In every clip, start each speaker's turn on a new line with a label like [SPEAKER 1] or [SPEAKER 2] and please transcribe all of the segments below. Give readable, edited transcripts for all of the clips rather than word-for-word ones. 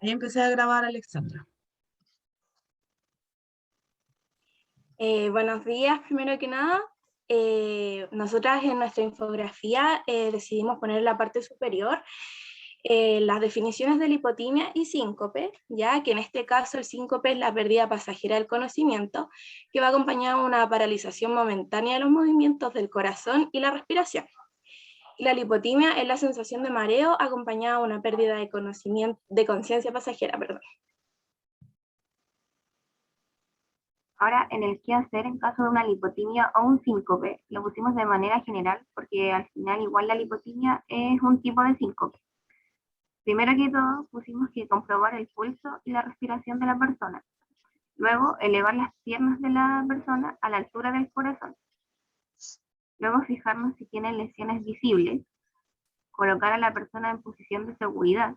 [SPEAKER 1] Ahí empecé a grabar, Alexandra.
[SPEAKER 2] Buenos días, primero que nada. Nosotras en nuestra infografía decidimos poner en la parte superior las definiciones de lipotimia y síncope, ya que en este caso el síncope es la pérdida pasajera del conocimiento, que va acompañada de una paralización momentánea de los movimientos del corazón y la respiración. Y la lipotimia es la sensación de mareo acompañada de una pérdida de conocimiento, de conciencia pasajera, perdón.
[SPEAKER 3] Ahora, en el qué hacer en caso de una lipotimia o un síncope, lo pusimos de manera general porque al final igual la lipotimia es un tipo de síncope. Primero que todo, pusimos que comprobar el pulso y la respiración de la persona. Luego, elevar las piernas de la persona a la altura del corazón. Luego, fijarnos si tiene lesiones visibles. Colocar a la persona en posición de seguridad.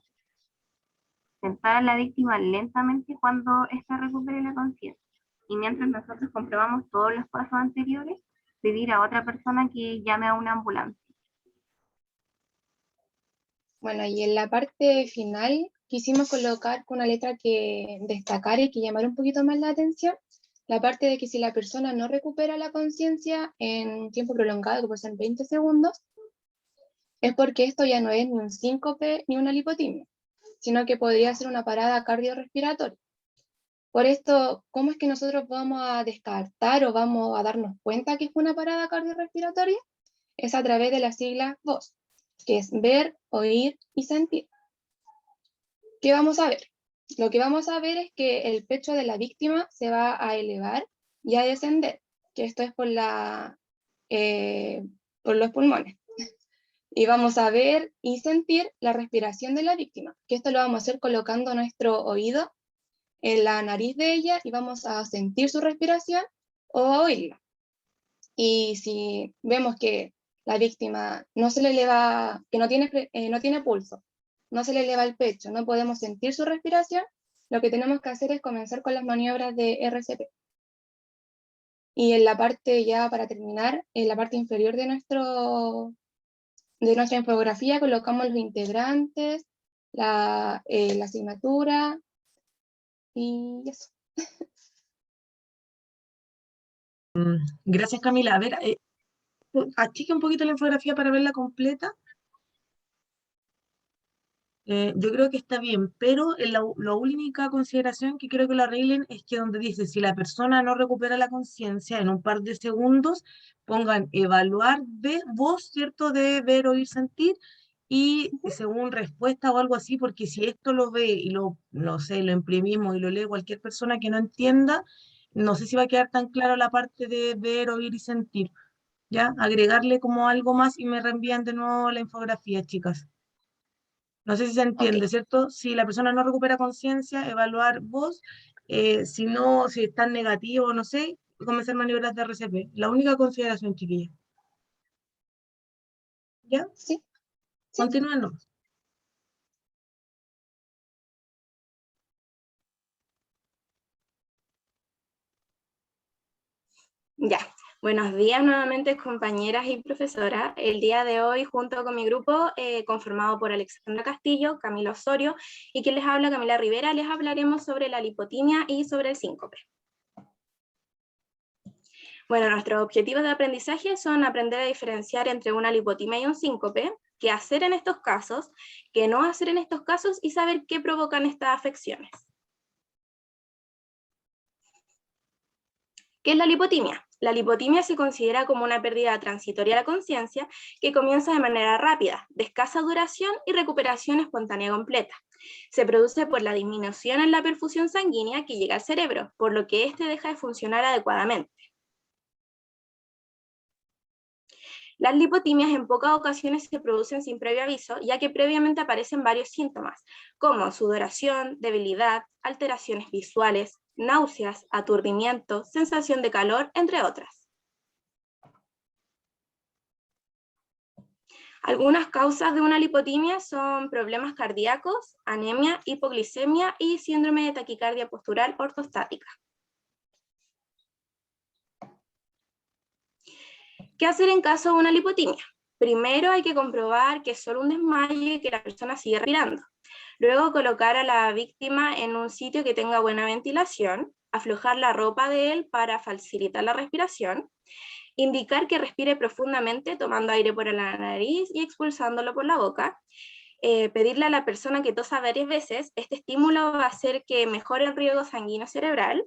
[SPEAKER 3] Sentar a la víctima lentamente cuando ésta recupere la conciencia. Y mientras nosotros comprobamos todos los pasos anteriores, pedir a otra persona que llame a una ambulancia.
[SPEAKER 4] Bueno, y en la parte final quisimos colocar con una letra que destacar y que llamara un poquito más la atención, la parte de que si la persona no recupera la conciencia en un tiempo prolongado, que puede ser 20 segundos, es porque esto ya no es ni un síncope ni una lipotimia, sino que podría ser una parada cardiorrespiratoria. Por esto, ¿cómo es que nosotros vamos a descartar o vamos a darnos cuenta que es una parada cardiorrespiratoria? Es a través de las siglas VOS, que es ver, oír y sentir. ¿Qué vamos a ver? Lo que vamos a ver es que el pecho de la víctima se va a elevar y a descender, que esto es por los pulmones. Y vamos a ver y sentir la respiración de la víctima, que esto lo vamos a hacer colocando nuestro oído en la nariz de ella y vamos a sentir su respiración o a oírla. Y si vemos que la víctima no se le eleva, que no tiene pulso, no se le eleva el pecho, no podemos sentir su respiración, lo que tenemos que hacer es comenzar con las maniobras de RCP. Y en la parte, ya para terminar, en la parte inferior de nuestra infografía colocamos los integrantes, la asignatura y eso.
[SPEAKER 1] Gracias, Camila. A ver, achique un poquito la infografía para verla completa. Yo creo que está bien, pero la única consideración que quiero que lo arreglen es que donde dice si la persona no recupera la conciencia en un par de segundos, pongan evaluar voz, ¿cierto? De ver, oír, sentir, y según respuesta o algo así, porque si esto lo ve y no sé, lo imprimimos y lo lee cualquier persona que no entienda, no sé si va a quedar tan claro la parte de ver, oír y sentir. ¿Ya? Agregarle como algo más y me reenvían de nuevo la infografía, chicas. No sé si se entiende,
[SPEAKER 4] Okay.
[SPEAKER 1] ¿cierto? Si la persona no recupera conciencia, evaluar voz, si no, si está negativo, no sé, comenzar maniobras de RCP. La única consideración, chiquilla. ¿Ya?
[SPEAKER 4] Sí.
[SPEAKER 1] Continúen nomás.
[SPEAKER 2] Ya, buenos días nuevamente compañeras y profesoras. El día de hoy, junto con mi grupo, conformado por Alexandra Castillo, Camila Osorio y quien les habla, Camila Rivera, les hablaremos sobre la lipotimia y sobre el síncope. Bueno, nuestros objetivos de aprendizaje son aprender a diferenciar entre una lipotimia y un síncope, qué hacer en estos casos, qué no hacer en estos casos y saber qué provocan estas afecciones. ¿Qué es la lipotimia? La lipotimia se considera como una pérdida transitoria de la conciencia que comienza de manera rápida, de escasa duración y recuperación espontánea completa. Se produce por la disminución en la perfusión sanguínea que llega al cerebro, por lo que éste deja de funcionar adecuadamente. Las lipotimias en pocas ocasiones se producen sin previo aviso, ya que previamente aparecen varios síntomas, como sudoración, debilidad, alteraciones visuales, náuseas, aturdimiento, sensación de calor, entre otras. Algunas causas de una lipotimia son problemas cardíacos, anemia, hipoglicemia y síndrome de taquicardia postural ortostática. ¿Qué hacer en caso de una lipotimia? Primero hay que comprobar que es solo un desmayo y que la persona sigue respirando. Luego colocar a la víctima en un sitio que tenga buena ventilación, aflojar la ropa de él para facilitar la respiración, indicar que respire profundamente tomando aire por la nariz y expulsándolo por la boca, pedirle a la persona que tosa varias veces. Este estímulo va a hacer que mejore el riego sanguíneo cerebral.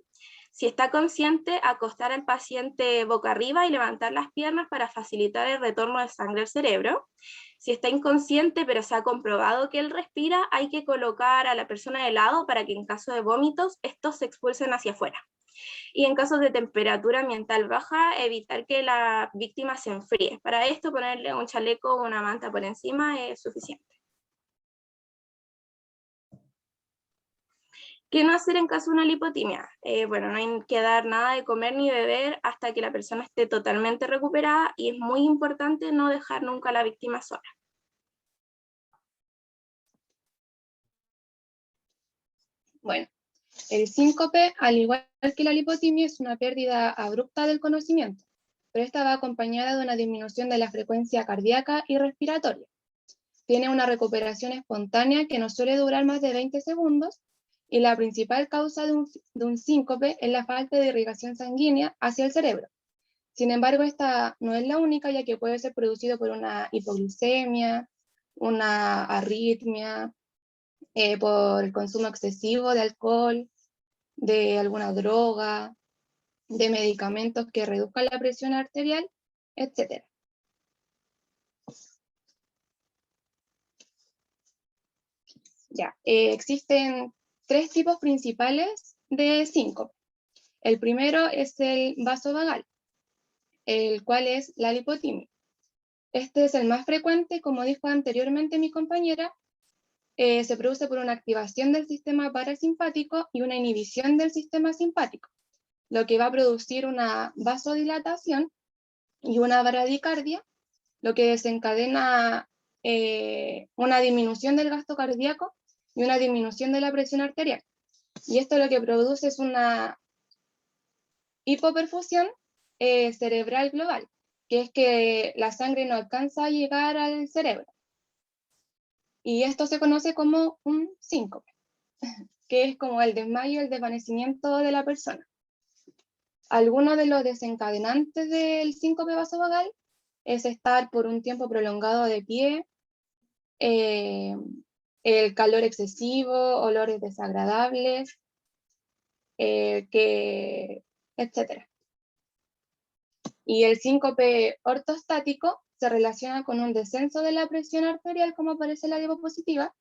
[SPEAKER 2] Si está consciente, acostar al paciente boca arriba y levantar las piernas para facilitar el retorno de sangre al cerebro. Si está inconsciente pero se ha comprobado que él respira, hay que colocar a la persona de lado para que en caso de vómitos estos se expulsen hacia afuera. Y en casos de temperatura ambiental baja, evitar que la víctima se enfríe. Para esto, ponerle un chaleco o una manta por encima es suficiente. ¿Qué no hacer en caso de una lipotimia? Bueno, no hay que dar nada de comer ni beber hasta que la persona esté totalmente recuperada, y es muy importante no dejar nunca a la víctima sola.
[SPEAKER 4] Bueno, el síncope, al igual que la lipotimia, es una pérdida abrupta del conocimiento, pero esta va acompañada de una disminución de la frecuencia cardíaca y respiratoria. Tiene una recuperación espontánea que no suele durar más de 20 segundos, y la principal causa de un síncope es la falta de irrigación sanguínea hacia el cerebro. Sin embargo, esta no es la única, ya que puede ser producido por una hipoglucemia, una arritmia, por el consumo excesivo de alcohol, de alguna droga, de medicamentos que reduzcan la presión arterial, etc. Ya, existen 3 tipos principales de síncope. El primero es el vasovagal, el cual es la lipotimia. Este es el más frecuente, como dijo anteriormente mi compañera. Se produce por una activación del sistema parasimpático y una inhibición del sistema simpático, lo que va a producir una vasodilatación y una bradicardia, lo que desencadena una disminución del gasto cardíaco y una disminución de la presión arterial. Y esto lo que produce es una hipoperfusión cerebral global, que es que la sangre no alcanza a llegar al cerebro. Y esto se conoce como un síncope, que es como el desmayo, el desvanecimiento de la persona. Algunos de los desencadenantes del síncope vasovagal es estar por un tiempo prolongado de pie, el calor excesivo, olores desagradables, etc. Y el síncope ortostático se relaciona con un descenso de la presión arterial, como aparece en la diapositiva,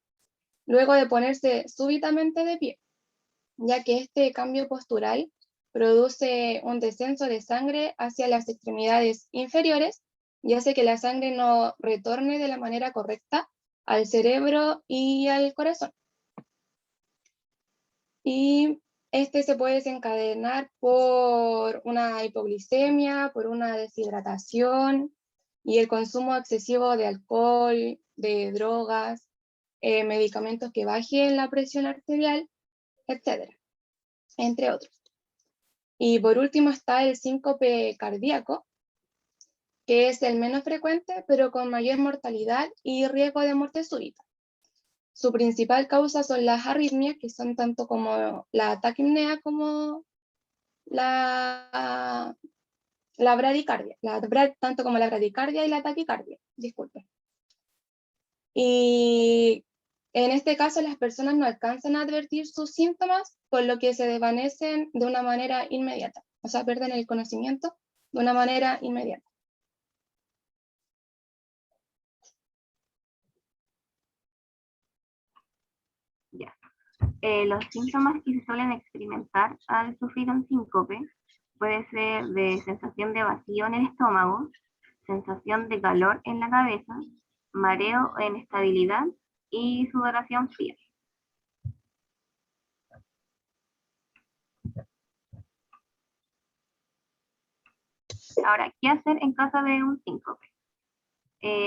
[SPEAKER 4] luego de ponerse súbitamente de pie, ya que este cambio postural produce un descenso de sangre hacia las extremidades inferiores y hace que la sangre no retorne de la manera correcta al cerebro y al corazón. Y este se puede desencadenar por una hipoglicemia, por una deshidratación y el consumo excesivo de alcohol, de drogas, medicamentos que bajen la presión arterial, etc., entre otros. Y por último está el síncope cardíaco, que es el menos frecuente, pero con mayor mortalidad y riesgo de muerte súbita. Su principal causa son las arritmias, que son tanto como la taquipnea como la bradicardia, tanto como la bradicardia y la taquicardia, disculpe. Y en este caso las personas no alcanzan a advertir sus síntomas, por lo que se desvanecen de una manera inmediata, o sea, pierden el conocimiento de una manera inmediata.
[SPEAKER 3] Ya. Los síntomas que se suelen experimentar al sufrir un síncope puede ser de sensación de vacío en el estómago, sensación de calor en la cabeza, mareo o inestabilidad y sudoración fría. Ahora, ¿qué hacer en caso de un síncope?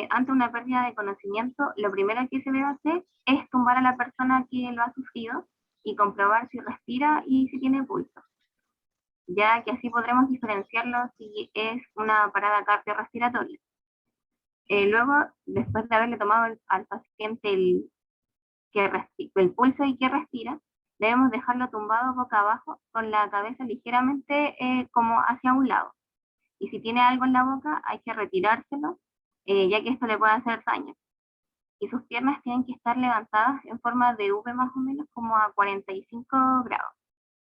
[SPEAKER 3] Ante una pérdida de conocimiento, lo primero que se debe hacer es tumbar a la persona que lo ha sufrido y comprobar si respira y si tiene pulso, ya que así podremos diferenciarlo si es una parada cardiorrespiratoria. Luego, después de haberle tomado al paciente el pulso y que respira, debemos dejarlo tumbado boca abajo con la cabeza ligeramente como hacia un lado. Y si tiene algo en la boca, hay que retirárselo, ya que esto le puede hacer daño. Y sus piernas tienen que estar levantadas en forma de V más o menos, como a 45 grados,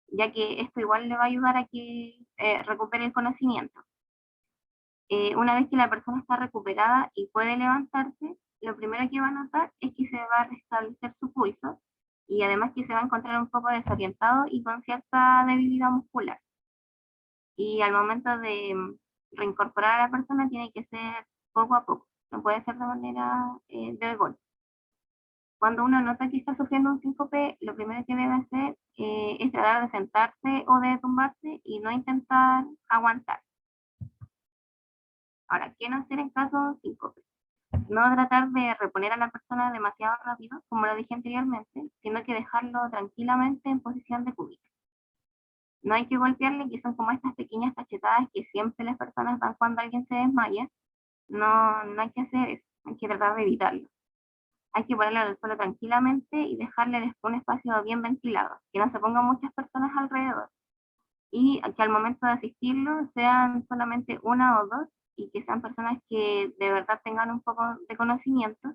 [SPEAKER 3] ya que esto igual le va a ayudar a que recupere el conocimiento. Una vez que la persona está recuperada y puede levantarse, lo primero que va a notar es que se va a restablecer su pulso y además que se va a encontrar un poco desorientado y con cierta debilidad muscular. Y al momento de reincorporar a la persona tiene que ser poco a poco, no puede ser de manera de golpe. Cuando uno nota que está sufriendo un síncope, lo primero que debe hacer es tratar de sentarse o de tumbarse y no intentar aguantar. Ahora, ¿qué no hacer en caso de síncope? No tratar de reponer a la persona demasiado rápido, como lo dije anteriormente, sino que dejarlo tranquilamente en posición de cúbito. No hay que golpearle, que son como estas pequeñas cachetadas que siempre las personas dan cuando alguien se desmaya. No, no hay que hacer eso, hay que tratar de evitarlo. Hay que ponerlo en el suelo tranquilamente y dejarle después un espacio bien ventilado, que no se pongan muchas personas alrededor. Y que al momento de asistirlo sean solamente una o dos y que sean personas que de verdad tengan un poco de conocimiento,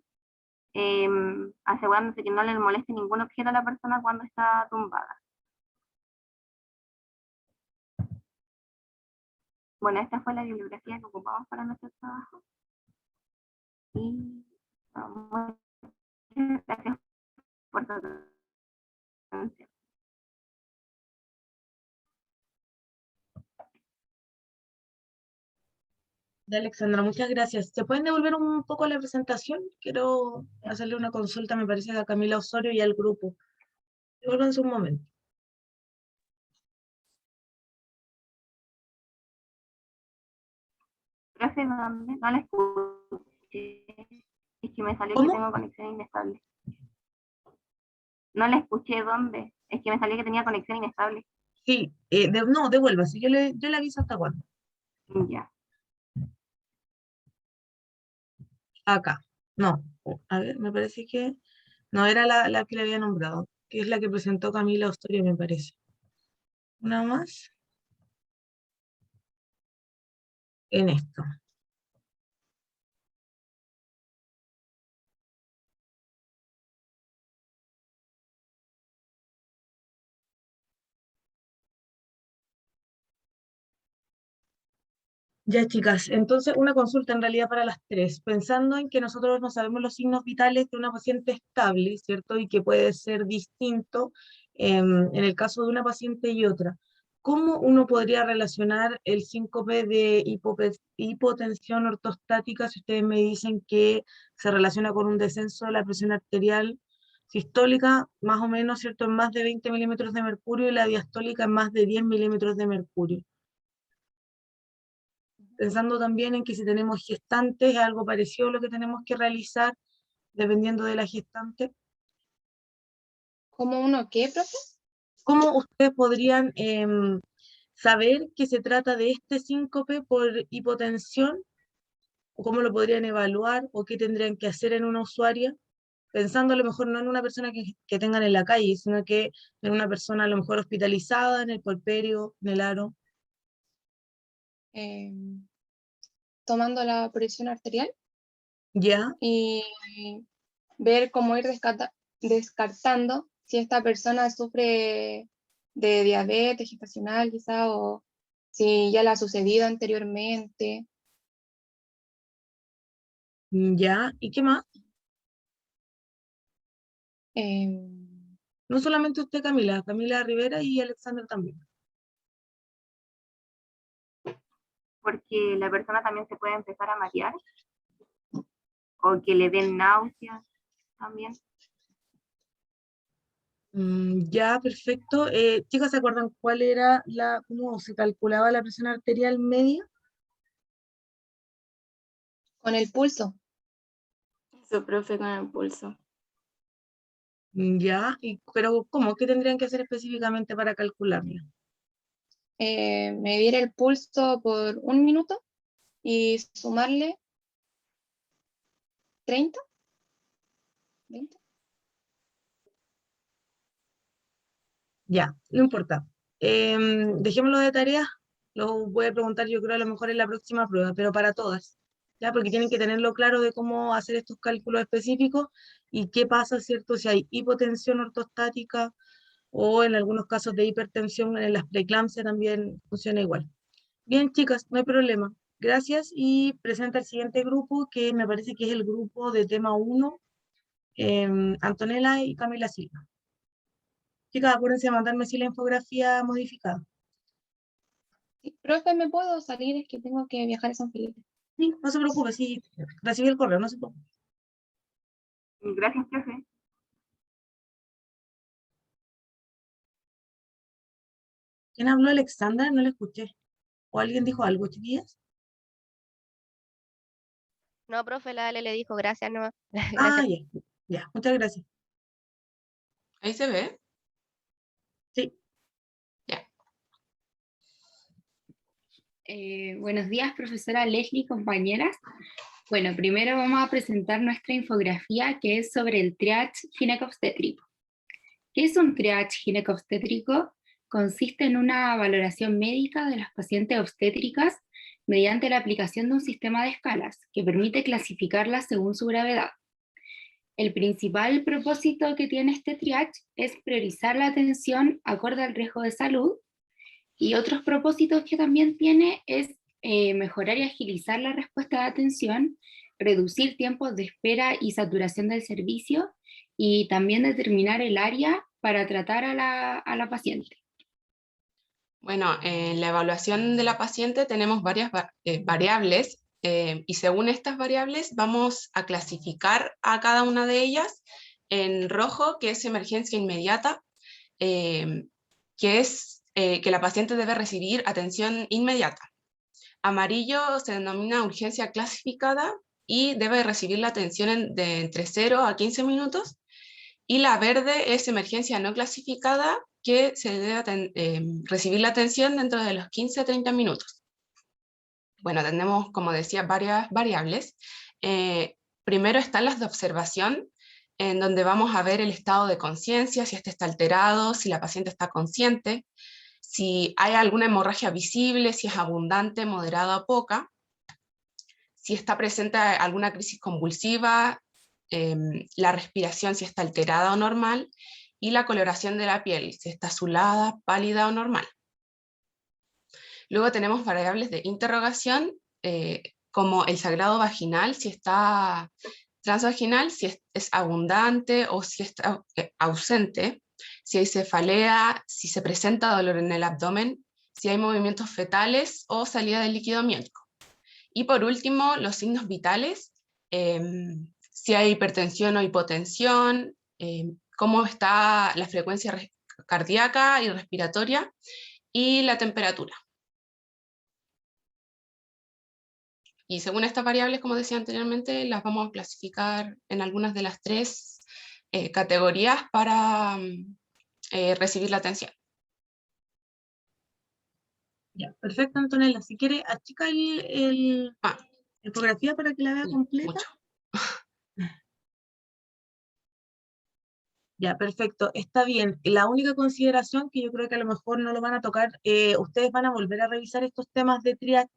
[SPEAKER 3] asegurándose que no le moleste ningún objeto a la persona cuando está tumbada. Bueno, esta fue la bibliografía que ocupamos para nuestro trabajo. Y muchas gracias por tu atención.
[SPEAKER 1] De Alexandra, muchas gracias. ¿Se pueden devolver un poco la presentación? Quiero hacerle una consulta, me parece, a Camila Osorio y al grupo. Devuélvanse un momento.
[SPEAKER 3] Profe, ¿dónde? No la escuché. Es que me salió que
[SPEAKER 1] ¿Cómo?
[SPEAKER 3] tengo conexión inestable. No la escuché, ¿dónde? Es que me salió que tenía conexión inestable.
[SPEAKER 1] Sí, no, devuélvase. Yo le aviso hasta cuándo.
[SPEAKER 3] Ya.
[SPEAKER 1] Acá. No. A ver, me parece que no era la que le había nombrado, que es la que presentó Camila Osorio, me parece. Una más en esto. Ya, chicas, entonces una consulta en realidad para las tres, pensando en que nosotros no sabemos los signos vitales de una paciente estable, ¿cierto? Y que puede ser distinto en el caso de una paciente y otra. ¿Cómo uno podría relacionar el síncope de hipotensión ortostática si ustedes me dicen que se relaciona con un descenso de la presión arterial sistólica, más o menos, ¿cierto? En más de 20 milímetros de mercurio y la diastólica en más de 10 milímetros de mercurio? Pensando también en que si tenemos gestantes, es algo parecido a lo que tenemos que realizar dependiendo de la gestante.
[SPEAKER 4] ¿Cómo uno qué, profe?
[SPEAKER 1] ¿Cómo ustedes podrían saber que se trata de este síncope por hipotensión? ¿O cómo lo podrían evaluar? ¿O qué tendrían que hacer en una usuaria? Pensando a lo mejor no en una persona que tengan en la calle, sino que en una persona a lo mejor hospitalizada, en el puerperio, en el aro.
[SPEAKER 4] Eh, Tomando la presión arterial
[SPEAKER 1] ¿Ya?
[SPEAKER 4] y ver cómo ir descartando si esta persona sufre de diabetes gestacional quizá o si ya le ha sucedido anteriormente.
[SPEAKER 1] ¿Ya? ¿Y qué más?
[SPEAKER 4] Eh,
[SPEAKER 1] No solamente usted, Camila, Camila Rivera y Alexander también.
[SPEAKER 3] Porque la persona también se puede empezar a marear o que le den náuseas también.
[SPEAKER 1] Ya, perfecto. Chicas, ¿se acuerdan cuál era cómo se calculaba la presión arterial media?
[SPEAKER 4] con el pulso.
[SPEAKER 2] Eso, profe, con el pulso.
[SPEAKER 1] Ya, pero ¿cómo? ¿Qué tendrían que hacer específicamente para calcularla?
[SPEAKER 4] Medir el pulso por 1 minuto y sumarle 30, 20.
[SPEAKER 1] Ya, no importa. Dejémoslo de tarea, lo voy a preguntar yo creo a lo mejor en la próxima prueba, pero para todas, ¿ya? Porque tienen que tenerlo claro de cómo hacer estos cálculos específicos y qué pasa, ¿cierto? Si hay hipotensión ortostática o en algunos casos de hipertensión en las preeclampsia también funciona igual. Bien, chicas, no hay problema. Gracias y presenta el siguiente grupo que me parece que es el grupo de tema 1, Antonella y Camila Silva. Chicas, acuérdense de mandarme así la infografía modificada.
[SPEAKER 4] Sí, profe, ¿me puedo salir? Es que tengo que viajar a San Felipe.
[SPEAKER 1] Sí, no se preocupe, sí, recibí el correo, no se preocupe.
[SPEAKER 3] Gracias, profe.
[SPEAKER 1] ¿Quién habló, Alexandra? No le escuché. ¿O alguien dijo algo, chiquillas?
[SPEAKER 5] No, profe, la Ale le dijo gracias, no.
[SPEAKER 1] Ah,
[SPEAKER 5] Gracias.
[SPEAKER 1] ya, ya, muchas gracias.
[SPEAKER 6] Ahí se ve.
[SPEAKER 1] Sí,
[SPEAKER 6] Ya.
[SPEAKER 7] Buenos días, profesora Leslie, compañeras. Bueno, primero vamos a presentar nuestra infografía que es sobre el triage ginecobstétrico. ¿Qué es un triage ginecobstétrico? Consiste en una valoración médica de las pacientes obstétricas mediante la aplicación de un sistema de escalas que permite clasificarlas según su gravedad. El principal propósito que tiene este triage es priorizar la atención acorde al riesgo de salud, y otros propósitos que también tiene es mejorar y agilizar la respuesta de atención, reducir tiempos de espera y saturación del servicio, y también determinar el área para tratar a la paciente.
[SPEAKER 6] Bueno, en la evaluación de la paciente tenemos varias variables y según estas variables vamos a clasificar a cada una de ellas. En rojo, que es emergencia inmediata, que es que la paciente debe recibir atención inmediata. Amarillo se denomina urgencia clasificada y debe recibir la atención de entre 0 a 15 minutos. Y la verde es emergencia no clasificada, que se debe recibir la atención dentro de los 15 a 30 minutos. Bueno, tenemos, como decía, varias variables. Primero están las de observación, en donde vamos a ver el estado de conciencia, si este está alterado, si la paciente está consciente, si hay alguna hemorragia visible, si es abundante, moderada o poca, si está presente alguna crisis convulsiva, la respiración si está alterada o normal, y la coloración de la piel, si está azulada, pálida o normal. Luego tenemos variables de interrogación, como el sangrado vaginal, si está transvaginal, si es abundante o si está ausente, si hay cefalea, si se presenta dolor en el abdomen, si hay movimientos fetales o salida de líquido amniótico. Y por último, los signos vitales, si hay hipertensión o hipotensión, cómo está la frecuencia cardíaca y respiratoria, y la temperatura. Y según estas variables, como decía anteriormente, las vamos a clasificar en algunas de las 3 categorías para recibir la atención.
[SPEAKER 1] ya, perfecto, Antonella. Si quiere, achica
[SPEAKER 6] Ah,
[SPEAKER 1] la infografía para que la vea completa.
[SPEAKER 6] mucho.
[SPEAKER 1] Ya, perfecto, está bien. La única consideración que yo creo que a lo mejor no lo van a tocar, ustedes van a volver a revisar estos temas de triage,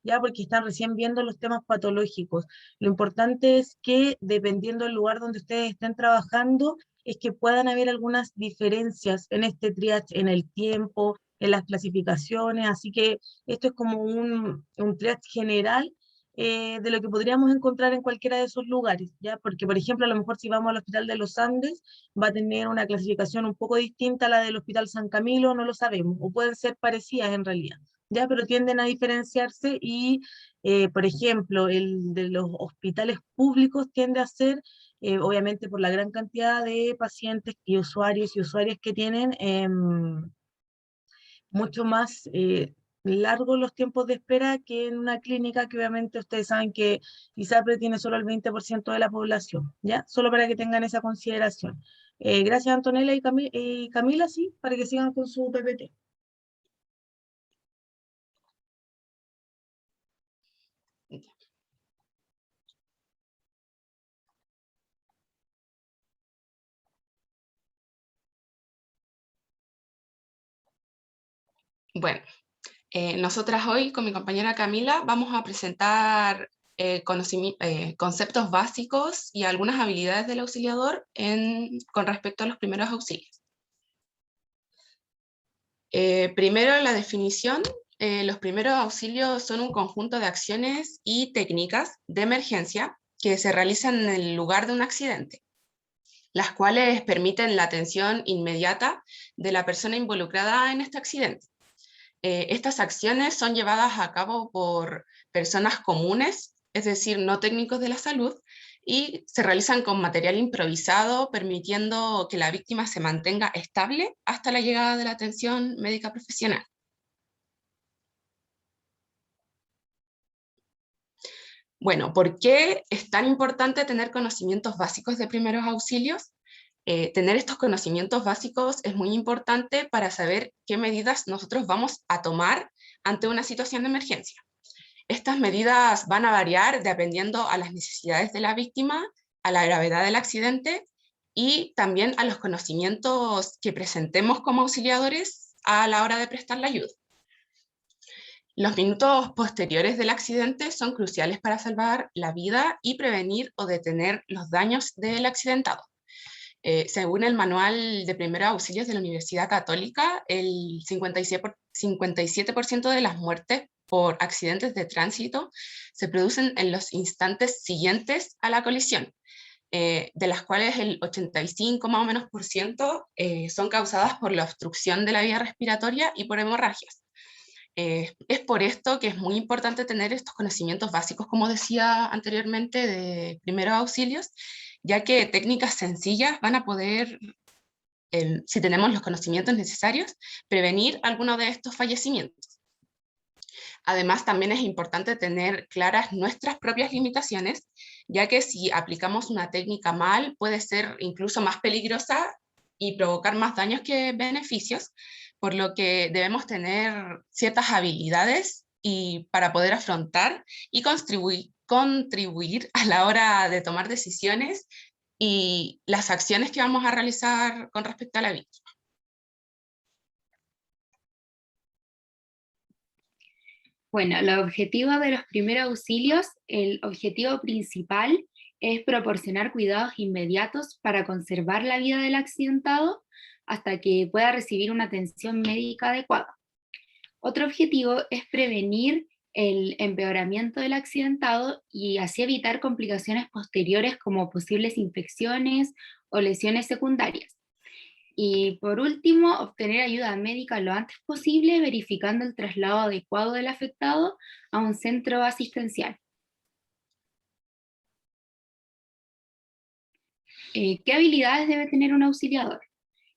[SPEAKER 1] ya porque están recién viendo los temas patológicos. Lo importante es que dependiendo del lugar donde ustedes estén trabajando, es que puedan haber algunas diferencias en este triage, en el tiempo, en las clasificaciones, así que esto es como un triage general de lo que podríamos encontrar en cualquiera de esos lugares, ¿ya? Porque, por ejemplo, a lo mejor si vamos al Hospital de los Andes, va a tener una clasificación un poco distinta a la del Hospital San Camilo, no lo sabemos, o pueden ser parecidas en realidad, ¿ya? Pero tienden a diferenciarse y, por ejemplo, el de los hospitales públicos tiende a ser, obviamente por la gran cantidad de pacientes y usuarios y usuarias que tienen, mucho más largos los tiempos de espera que en una clínica que obviamente ustedes saben que ISAPRE tiene solo el 20% de la población, ¿ya? Solo para que tengan esa consideración. Gracias Antonella y Camila, sí, para que sigan con su PPT.
[SPEAKER 6] Bueno, nosotras hoy con mi compañera Camila vamos a presentar conceptos básicos y algunas habilidades del auxiliador con respecto a los primeros auxilios. Primero, la definición. Los primeros auxilios son un conjunto de acciones y técnicas de emergencia que se realizan en el lugar de un accidente, las cuales permiten la atención inmediata de la persona involucrada en este accidente. Estas acciones son llevadas a cabo por personas comunes, es decir, no técnicos de la salud, y se realizan con material improvisado, permitiendo que la víctima se mantenga estable hasta la llegada de la atención médica profesional. Bueno, ¿por qué es tan importante tener conocimientos básicos de primeros auxilios? Tener estos conocimientos básicos es muy importante para saber qué medidas nosotros vamos a tomar ante una situación de emergencia. Estas medidas van a variar dependiendo a las necesidades de la víctima, a la gravedad del accidente y también a los conocimientos que presentemos como auxiliadores a la hora de prestar la ayuda. Los minutos posteriores del accidente son cruciales para salvar la vida y prevenir o detener los daños del accidentado. Según el Manual de Primeros Auxilios de la Universidad Católica, el 57% de las muertes por accidentes de tránsito se producen en los instantes siguientes a la colisión, de las cuales el 85 más o menos por ciento son causadas por la obstrucción de la vía respiratoria y por hemorragias. Es por esto que es muy importante tener estos conocimientos básicos, como decía anteriormente, de primeros auxilios, ya que técnicas sencillas van a poder, si tenemos los conocimientos necesarios, prevenir alguno de estos fallecimientos. Además, también es importante tener claras nuestras propias limitaciones, ya que si aplicamos una técnica mal, puede ser incluso más peligrosa y provocar más daños que beneficios, por lo que debemos tener ciertas habilidades para poder afrontar y contribuir a la hora de tomar decisiones y las acciones que vamos a realizar con respecto a la víctima.
[SPEAKER 7] Bueno, el objetivo de los primeros auxilios, el objetivo principal es proporcionar cuidados inmediatos para conservar la vida del accidentado hasta que pueda recibir una atención médica adecuada. Otro objetivo es prevenir el empeoramiento del accidentado y así evitar complicaciones posteriores como posibles infecciones o lesiones secundarias. Y por último, obtener ayuda médica lo antes posible, verificando el traslado adecuado del afectado a un centro asistencial. ¿Qué habilidades debe tener un auxiliador?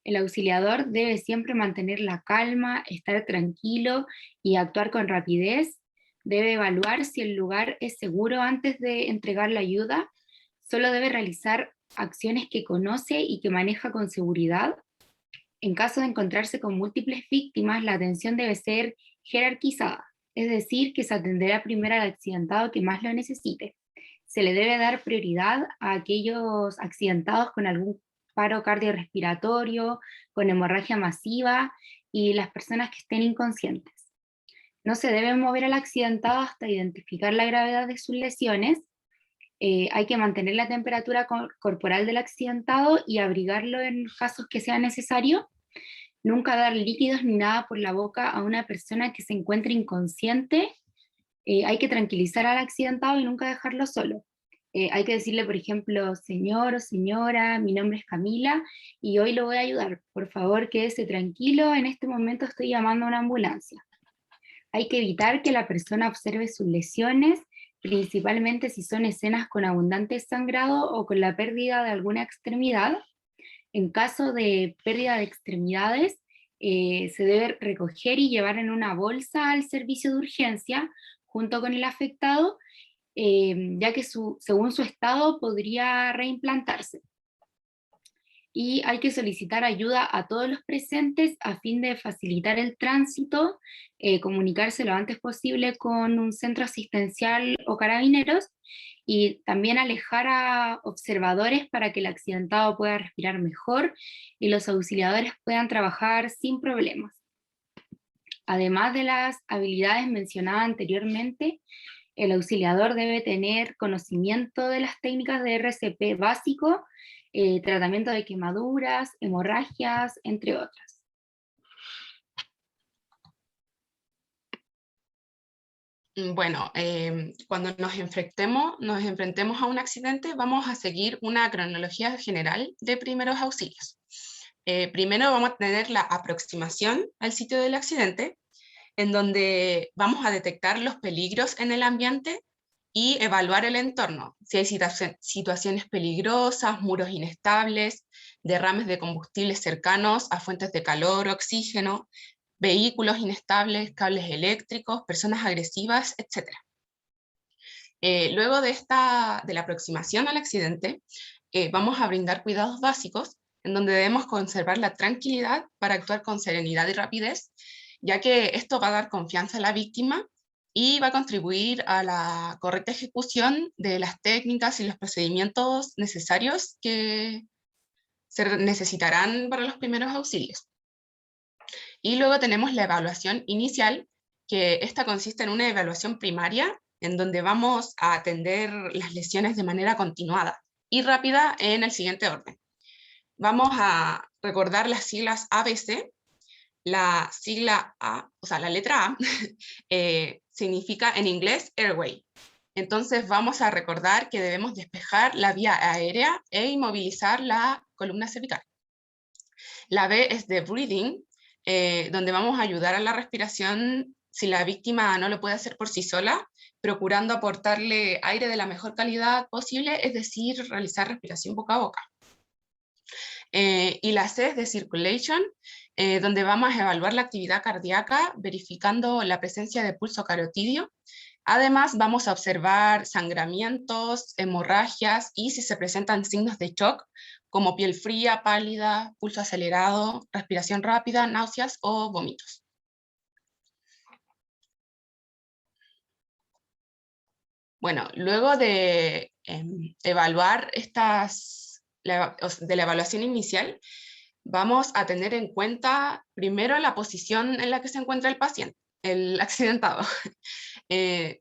[SPEAKER 7] El auxiliador debe siempre mantener la calma, estar tranquilo y actuar con rapidez. Debe evaluar si el lugar es seguro antes de entregar la ayuda. Solo debe realizar acciones que conoce y que maneja con seguridad. En caso de encontrarse con múltiples víctimas, la atención debe ser jerarquizada, es decir, que se atenderá primero al accidentado que más lo necesite. Se le debe dar prioridad a aquellos accidentados con algún paro cardiorrespiratorio, con hemorragia masiva y las personas que estén inconscientes. No se debe mover al accidentado hasta identificar la gravedad de sus lesiones. Hay que mantener la temperatura corporal del accidentado y abrigarlo en casos que sea necesario. Nunca dar líquidos ni nada por la boca a una persona que se encuentre inconsciente. Hay que tranquilizar al accidentado y nunca dejarlo solo. Hay que decirle, por ejemplo, señor o señora, mi nombre es Camila y hoy lo voy a ayudar. Por favor, quédese tranquilo, en este momento estoy llamando a una ambulancia. Hay que evitar que la persona observe sus lesiones, principalmente si son escenas con abundante sangrado o con la pérdida de alguna extremidad. En caso de pérdida de extremidades, se debe recoger y llevar en una bolsa al servicio de urgencia junto con el afectado, ya que según su estado podría reimplantarse. Y hay que solicitar ayuda a todos los presentes a fin de facilitar el tránsito, comunicarse lo antes posible con un centro asistencial o carabineros, y también alejar a observadores para que el accidentado pueda respirar mejor y los auxiliadores puedan trabajar sin problemas. Además de las habilidades mencionadas anteriormente, el auxiliador debe tener conocimiento de las técnicas de RCP básico, tratamiento de quemaduras, hemorragias, entre otras.
[SPEAKER 6] Bueno, cuando nos enfrentemos a un accidente, vamos a seguir una cronología general de primeros auxilios. Primero vamos a tener la aproximación al sitio del accidente, en donde vamos a detectar los peligros en el ambiente y evaluar el entorno. Si hay situaciones peligrosas, muros inestables, derrames de combustibles cercanos a fuentes de calor, oxígeno, vehículos inestables, cables eléctricos, personas agresivas, etc. Luego de la aproximación al accidente, vamos a brindar cuidados básicos en donde debemos conservar la tranquilidad para actuar con serenidad y rapidez, ya que esto va a dar confianza a la víctima y va a contribuir a la correcta ejecución de las técnicas y los procedimientos necesarios que se necesitarán para los primeros auxilios. Y luego tenemos la evaluación inicial, que esta consiste en una evaluación primaria, en donde vamos a atender las lesiones de manera continuada y rápida en el siguiente orden. Vamos a recordar las siglas ABC. La sigla A, o sea, la letra A, significa en inglés airway. Entonces vamos a recordar que debemos despejar la vía aérea e inmovilizar la columna cervical. La B es de breathing, donde vamos a ayudar a la respiración si la víctima no lo puede hacer por sí sola, procurando aportarle aire de la mejor calidad posible, es decir, realizar respiración boca a boca. Y la C es de circulation, donde vamos a evaluar la actividad cardíaca, verificando la presencia de pulso carotidio. Además, vamos a observar sangramientos, hemorragias y si se presentan signos de shock, como piel fría, pálida, pulso acelerado, respiración rápida, náuseas o vómitos. Bueno, luego de evaluar de la evaluación inicial, vamos a tener en cuenta primero la posición en la que se encuentra el paciente, el accidentado.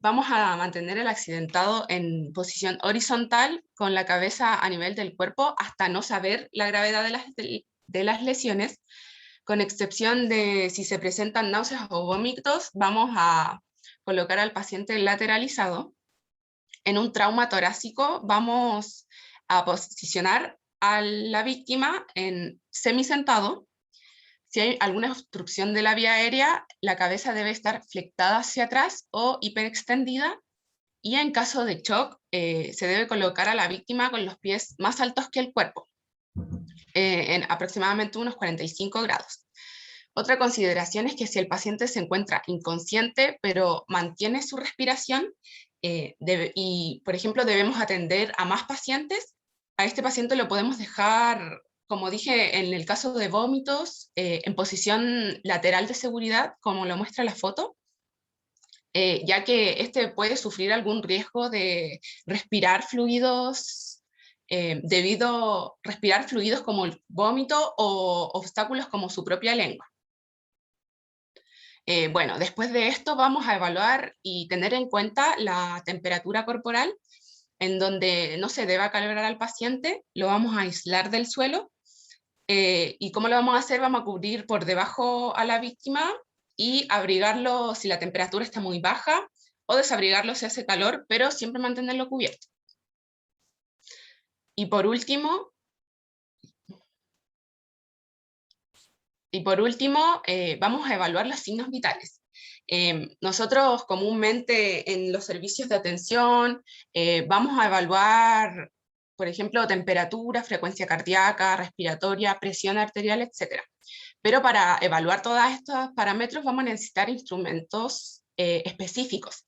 [SPEAKER 6] Vamos a mantener el accidentado en posición horizontal con la cabeza a nivel del cuerpo hasta no saber la gravedad de las lesiones, con excepción de si se presentan náuseas o vómitos, vamos a colocar al paciente lateralizado. En un trauma torácico vamos a posicionar a la víctima en semisentado. Si hay alguna obstrucción de la vía aérea, la cabeza debe estar flectada hacia atrás o hiperextendida, y en caso de shock se debe colocar a la víctima con los pies más altos que el cuerpo, en aproximadamente unos 45 grados. Otra consideración es que si el paciente se encuentra inconsciente pero mantiene su respiración, y por ejemplo debemos atender a más pacientes, a este paciente lo podemos dejar, como dije, en el caso de vómitos, en posición lateral de seguridad, como lo muestra la foto, ya que este puede sufrir algún riesgo de respirar fluidos, respirar fluidos como el vómito o obstáculos como su propia lengua. Bueno, después de esto vamos a evaluar y tener en cuenta la temperatura corporal, en donde no se deba calibrar al paciente, lo vamos a aislar del suelo. ¿Y cómo lo vamos a hacer? Vamos a cubrir por debajo a la víctima y abrigarlo si la temperatura está muy baja, o desabrigarlo si hace calor, pero siempre mantenerlo cubierto. Y por último, vamos a evaluar los signos vitales. Nosotros comúnmente en los servicios de atención vamos a evaluar, por ejemplo, temperatura, frecuencia cardíaca, respiratoria, presión arterial, etc. Pero para evaluar todos estos parámetros vamos a necesitar instrumentos específicos.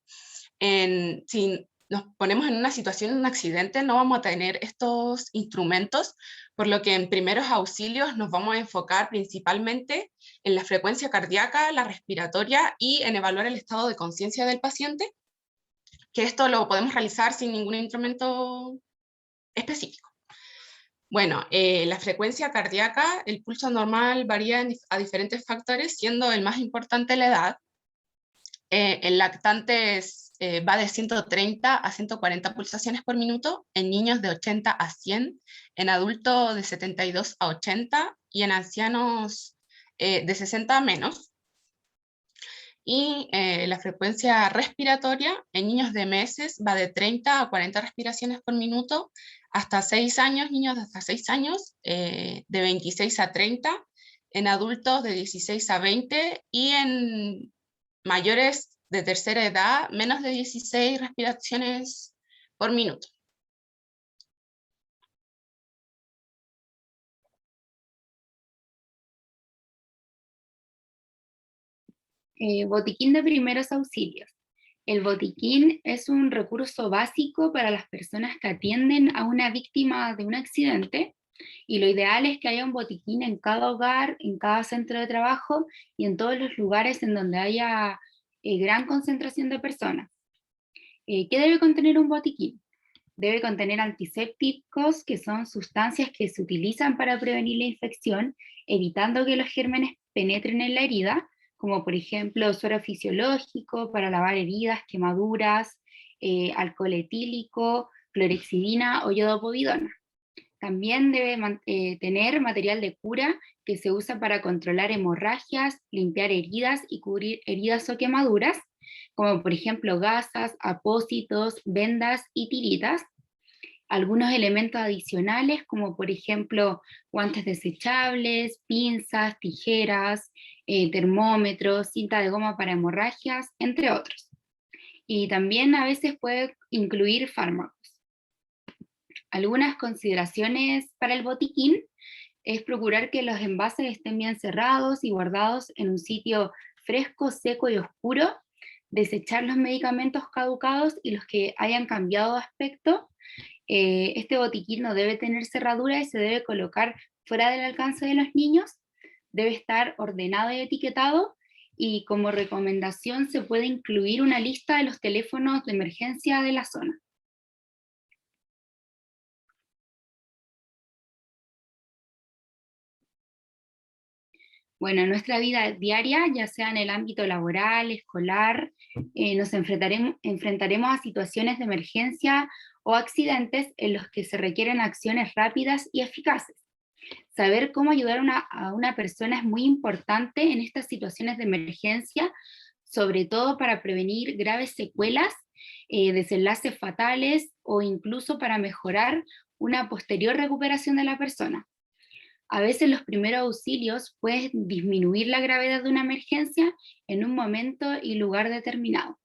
[SPEAKER 6] Si nos ponemos en una situación de un accidente, no vamos a tener estos instrumentos, por lo que en primeros auxilios nos vamos a enfocar principalmente en la frecuencia cardíaca, la respiratoria y en evaluar el estado de conciencia del paciente, que esto lo podemos realizar sin ningún instrumento específico. Bueno, la frecuencia cardíaca, el pulso normal varía a diferentes factores, siendo el más importante la edad. En lactantes va de 130 a 140 pulsaciones por minuto, en niños de 80 a 100, en adultos de 72 a 80 y en ancianos de 60 a menos. Y la frecuencia respiratoria en niños de meses va de 30 a 40 respiraciones por minuto, hasta 6 años, niños de hasta 6 años, de 26 a 30, en adultos de 16 a 20 y en mayores de tercera edad, menos de 16 respiraciones por minuto.
[SPEAKER 7] Botiquín de primeros auxilios. El botiquín es un recurso básico para las personas que atienden a una víctima de un accidente, y lo ideal es que haya un botiquín en cada hogar, en cada centro de trabajo y en todos los lugares en donde haya gran concentración de personas. ¿Qué debe contener un botiquín? Debe contener antisépticos, que son sustancias que se utilizan para prevenir la infección, evitando que los gérmenes penetren en la herida, como por ejemplo suero fisiológico para lavar heridas, quemaduras, alcohol etílico, clorexidina o yodopovidona. También debe tener material de cura que se usa para controlar hemorragias, limpiar heridas y cubrir heridas o quemaduras, como por ejemplo gasas, apósitos, vendas y tiritas. Algunos elementos adicionales, como por ejemplo guantes desechables, pinzas, tijeras, termómetros, cinta de goma para hemorragias, entre otros. Y también a veces puede incluir fármacos. Algunas consideraciones para el botiquín es procurar que los envases estén bien cerrados y guardados en un sitio fresco, seco y oscuro, desechar los medicamentos caducados y los que hayan cambiado de aspecto. Este botiquín no debe tener cerradura y se debe colocar fuera del alcance de los niños, debe estar ordenado y etiquetado, y como recomendación se puede incluir una lista de los teléfonos de emergencia de la zona. Bueno, en nuestra vida diaria, ya sea en el ámbito laboral, escolar, nos enfrentaremos a situaciones de emergencia o accidentes en los que se requieren acciones rápidas y eficaces. Saber cómo ayudar a una persona es muy importante en estas situaciones de emergencia, sobre todo para prevenir graves secuelas, desenlaces fatales o incluso para mejorar una posterior recuperación de la persona. A veces los primeros auxilios pueden disminuir la gravedad de una emergencia en un momento y lugar determinado.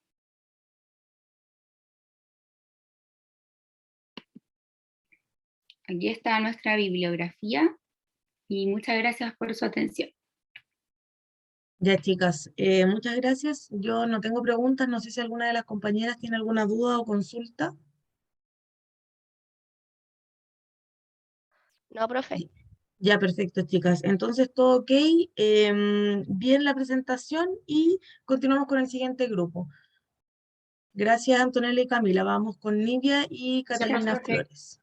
[SPEAKER 7] Aquí está nuestra bibliografía y muchas gracias por su atención.
[SPEAKER 1] Ya, chicas, muchas gracias. Yo no tengo preguntas, no sé si alguna de las compañeras tiene alguna duda o consulta.
[SPEAKER 5] No, profe.
[SPEAKER 1] Ya, perfecto, chicas. Entonces, todo ok. Bien la presentación y continuamos con el siguiente grupo. Gracias, Antonella y Camila. Vamos con Nidia y Catalina
[SPEAKER 7] profe.
[SPEAKER 1] Flores.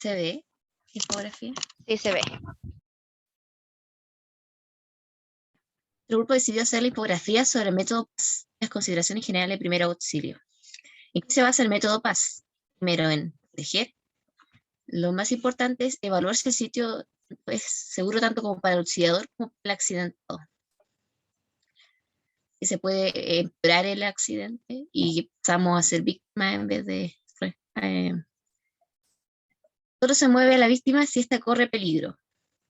[SPEAKER 8] ¿Se ve infografía?
[SPEAKER 5] Sí, se ve.
[SPEAKER 8] El grupo decidió hacer la infografía sobre el método PAS, las consideraciones generales de primer auxilio. ¿En qué se basa el método PAS? Primero, en proteger. Lo más importante es evaluar si el sitio es seguro tanto como para el auxiliador como para el accidentado. Si se puede empeorar el accidente y pasamos a ser víctima en vez de... Solo se mueve a la víctima si ésta corre peligro.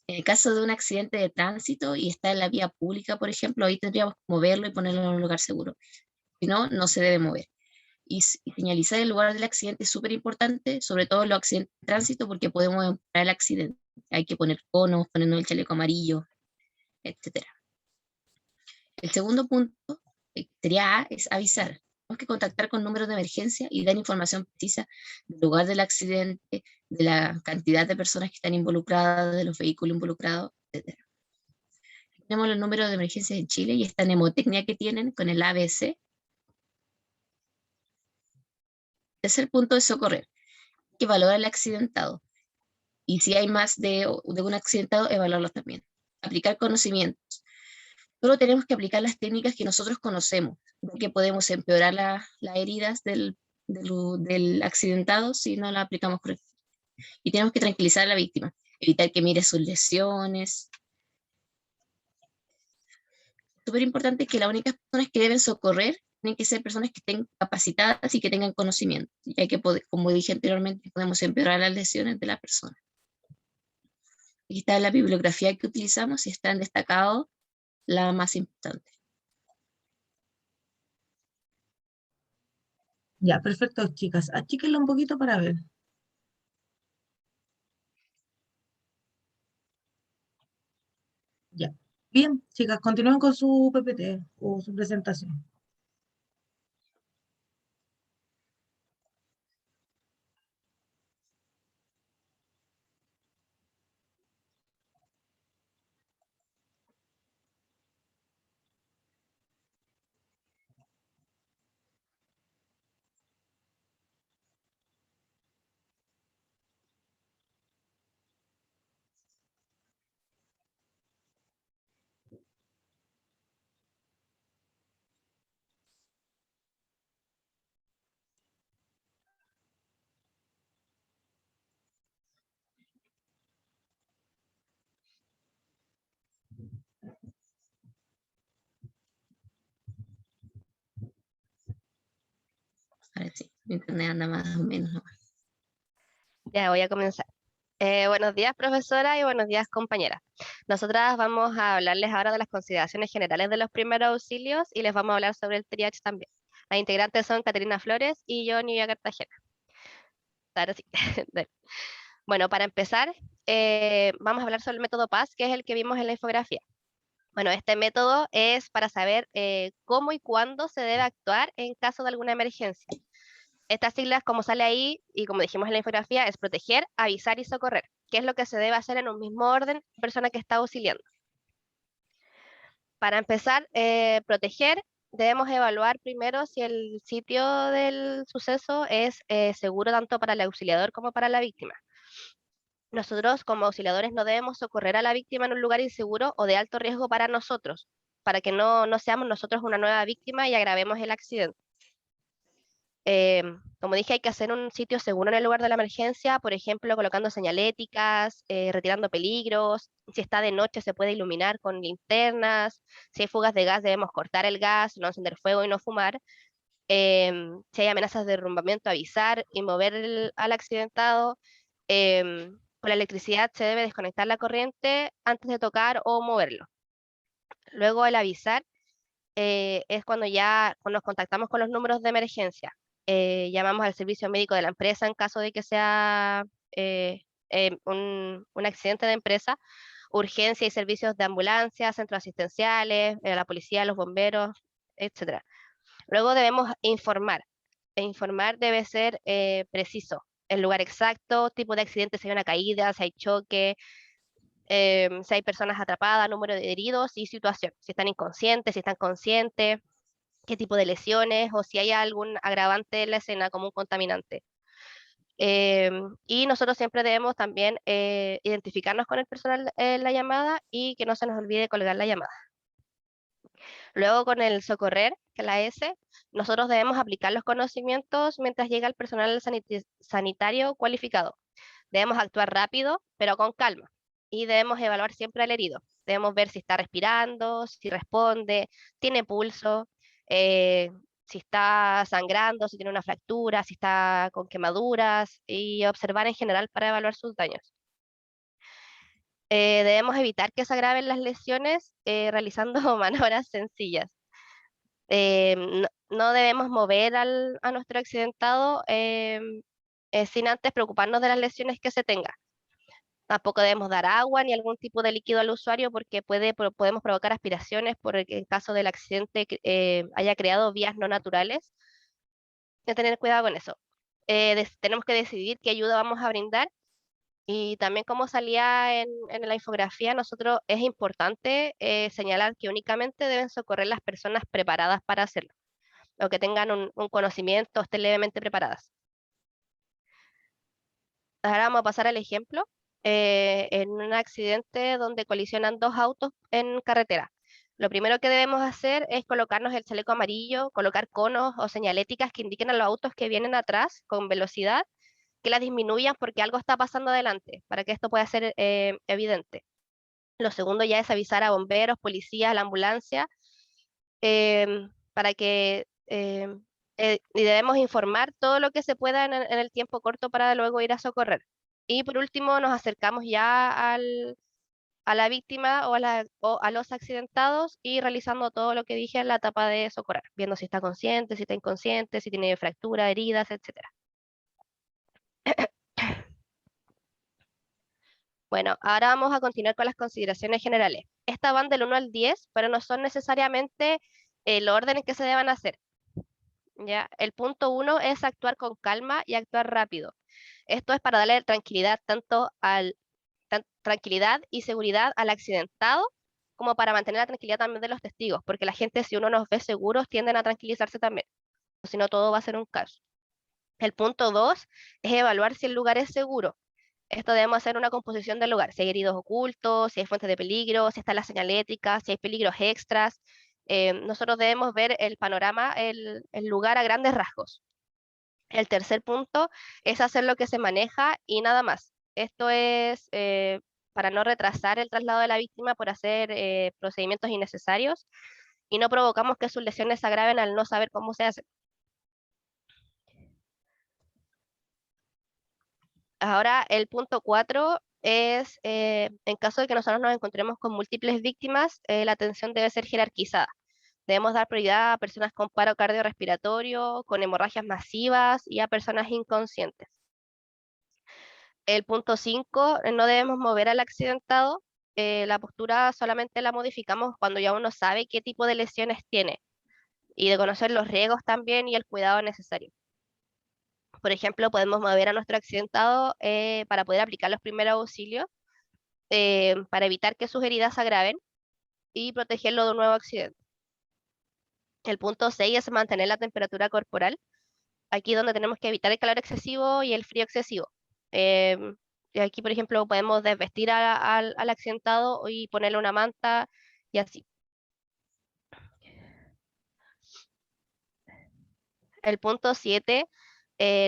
[SPEAKER 8] En el caso de un accidente de tránsito y está en la vía pública, por ejemplo, ahí tendríamos que moverlo y ponerlo en un lugar seguro. Si no, no se debe mover. Y señalizar el lugar del accidente es súper importante, sobre todo en los accidentes de tránsito, porque podemos empeorar el accidente. Hay que poner conos, ponernos el chaleco amarillo, etc. El segundo punto, sería A, es avisar. Tenemos que contactar con números de emergencia y dar información precisa del lugar del accidente, de la cantidad de personas que están involucradas, de los vehículos involucrados, etc. Tenemos los números de emergencias en Chile y esta mnemotecnia que tienen con el ABC. Tercer punto es socorrer, que valora el accidentado. Y si hay más de un accidentado, evaluarlos también. Aplicar conocimientos. Solo tenemos que aplicar las técnicas que nosotros conocemos, porque podemos empeorar las heridas del accidentado si no las aplicamos correctamente. Y tenemos que tranquilizar a la víctima, evitar que mire sus lesiones. Súper importante que las únicas personas que deben socorrer tienen que ser personas que estén capacitadas y que tengan conocimiento, ya que, como dije anteriormente, podemos empeorar las lesiones de la persona. Aquí está la bibliografía que utilizamos y están destacados la más importante.
[SPEAKER 1] Ya, perfecto, chicas. Achíquenlo un poquito para ver. Ya. Bien, chicas, continúen con su PPT o su presentación.
[SPEAKER 8] Ahora sí, mi internet anda más o menos, ¿no?
[SPEAKER 5] Ya voy a comenzar. Buenos días, profesora, y buenos días, compañeras. Nosotras vamos a hablarles ahora de las consideraciones generales de los primeros auxilios y les vamos a hablar sobre el triage también. Las integrantes son Caterina Flores y yo, Nivia Cartagena. Ahora sí. Dale. Bueno, para empezar, vamos a hablar sobre el método PAS, que es el que vimos en la infografía. Bueno, este método es para saber cómo y cuándo se debe actuar en caso de alguna emergencia. Estas siglas, como sale ahí, y como dijimos en la infografía, es proteger, avisar y socorrer, que es lo que se debe hacer en un mismo orden la persona que está auxiliando. Para empezar, proteger, debemos evaluar primero si el sitio del suceso es seguro tanto para el auxiliador como para la víctima. Nosotros como auxiliadores no debemos socorrer a la víctima en un lugar inseguro o de alto riesgo para nosotros, para que no seamos nosotros una nueva víctima y agravemos el accidente. Como dije, hay que hacer un sitio seguro en el lugar de la emergencia, por ejemplo, colocando señaléticas, retirando peligros. Si está de noche se puede iluminar con linternas. Si hay fugas de gas debemos cortar el gas, no encender fuego y no fumar. Si hay amenazas de derrumbamiento, avisar y mover al accidentado. Con la electricidad se debe desconectar la corriente antes de tocar o moverlo. Luego el avisar es cuando ya nos contactamos con los números de emergencia. Llamamos al servicio médico de la empresa en caso de que sea un accidente de empresa, urgencia y servicios de ambulancia, centros asistenciales, la policía, los bomberos, etc. Luego debemos informar. Informar debe ser preciso. El lugar exacto, tipo de accidente, si hay una caída, si hay choque, si hay personas atrapadas, número de heridos y situación. Si están inconscientes, si están conscientes, qué tipo de lesiones o si hay algún agravante en la escena como un contaminante. Y nosotros siempre debemos también identificarnos con el personal en la llamada y que no se nos olvide colgar la llamada. Luego con el socorrer, que es la S, nosotros debemos aplicar los conocimientos mientras llega el personal sanitario cualificado. Debemos actuar rápido, pero con calma. Y debemos evaluar siempre al herido. Debemos ver si está respirando, si responde, tiene pulso, si está sangrando, si tiene una fractura, si está con quemaduras, y observar en general para evaluar sus daños. Debemos evitar que se agraven las lesiones realizando maniobras sencillas. No debemos mover a nuestro accidentado sin antes preocuparnos de las lesiones que se tenga. Tampoco debemos dar agua ni algún tipo de líquido al usuario porque podemos provocar aspiraciones por el caso del accidente que haya creado vías no naturales. Hay que tener cuidado con eso. Tenemos que decidir qué ayuda vamos a brindar Y también como salía en la infografía, nosotros es importante señalar que únicamente deben socorrer las personas preparadas para hacerlo, o que tengan un conocimiento, estén levemente preparadas. Ahora vamos a pasar al ejemplo, en un accidente donde colisionan dos autos en carretera. Lo primero que debemos hacer es colocarnos el chaleco amarillo, colocar conos o señaléticas que indiquen a los autos que vienen atrás con velocidad, que las disminuyan porque algo está pasando adelante, para que esto pueda ser evidente. Lo segundo ya es avisar a bomberos, policías, a la ambulancia, para que y debemos informar todo lo que se pueda en el tiempo corto para luego ir a socorrer. Y por último nos acercamos ya a la víctima o a los accidentados y realizando todo lo que dije en la etapa de socorrer, viendo si está consciente, si está inconsciente, si tiene fractura, heridas, etc. Bueno, ahora vamos a continuar con las consideraciones generales. Estas van del 1 al 10, pero no son necesariamente el orden en que se deban hacer. ¿Ya? El punto 1 es actuar con calma y actuar rápido. Esto es para darle tranquilidad tranquilidad y seguridad al accidentado, como para mantener la tranquilidad también de los testigos, porque la gente, si uno nos ve seguros, tienden a tranquilizarse también, si no todo va a ser un caos. El punto 2 es evaluar si el lugar es seguro. Esto debemos hacer una composición del lugar, si hay heridos ocultos, si hay fuentes de peligro, si está la señalética, si hay peligros extras. Nosotros debemos ver el panorama, el lugar a grandes rasgos. El tercer punto es hacer lo que se maneja y nada más. Esto es para no retrasar el traslado de la víctima por hacer procedimientos innecesarios y no provocamos que sus lesiones se agraven al no saber cómo se hace. Ahora, el punto 4 es, en caso de que nosotros nos encontremos con múltiples víctimas, la atención debe ser jerarquizada. Debemos dar prioridad a personas con paro cardiorrespiratorio, con hemorragias masivas y a personas inconscientes. El punto 5, no debemos mover al accidentado. La postura solamente la modificamos cuando ya uno sabe qué tipo de lesiones tiene y de conocer los riesgos también y el cuidado necesario. Por ejemplo, podemos mover a nuestro accidentado para poder aplicar los primeros auxilios, para evitar que sus heridas se agraven y protegerlo de un nuevo accidente. El punto 6 es mantener la temperatura corporal. Aquí donde tenemos que evitar el calor excesivo y el frío excesivo. Y aquí, por ejemplo, podemos desvestir al accidentado y ponerle una manta y así. El punto 7,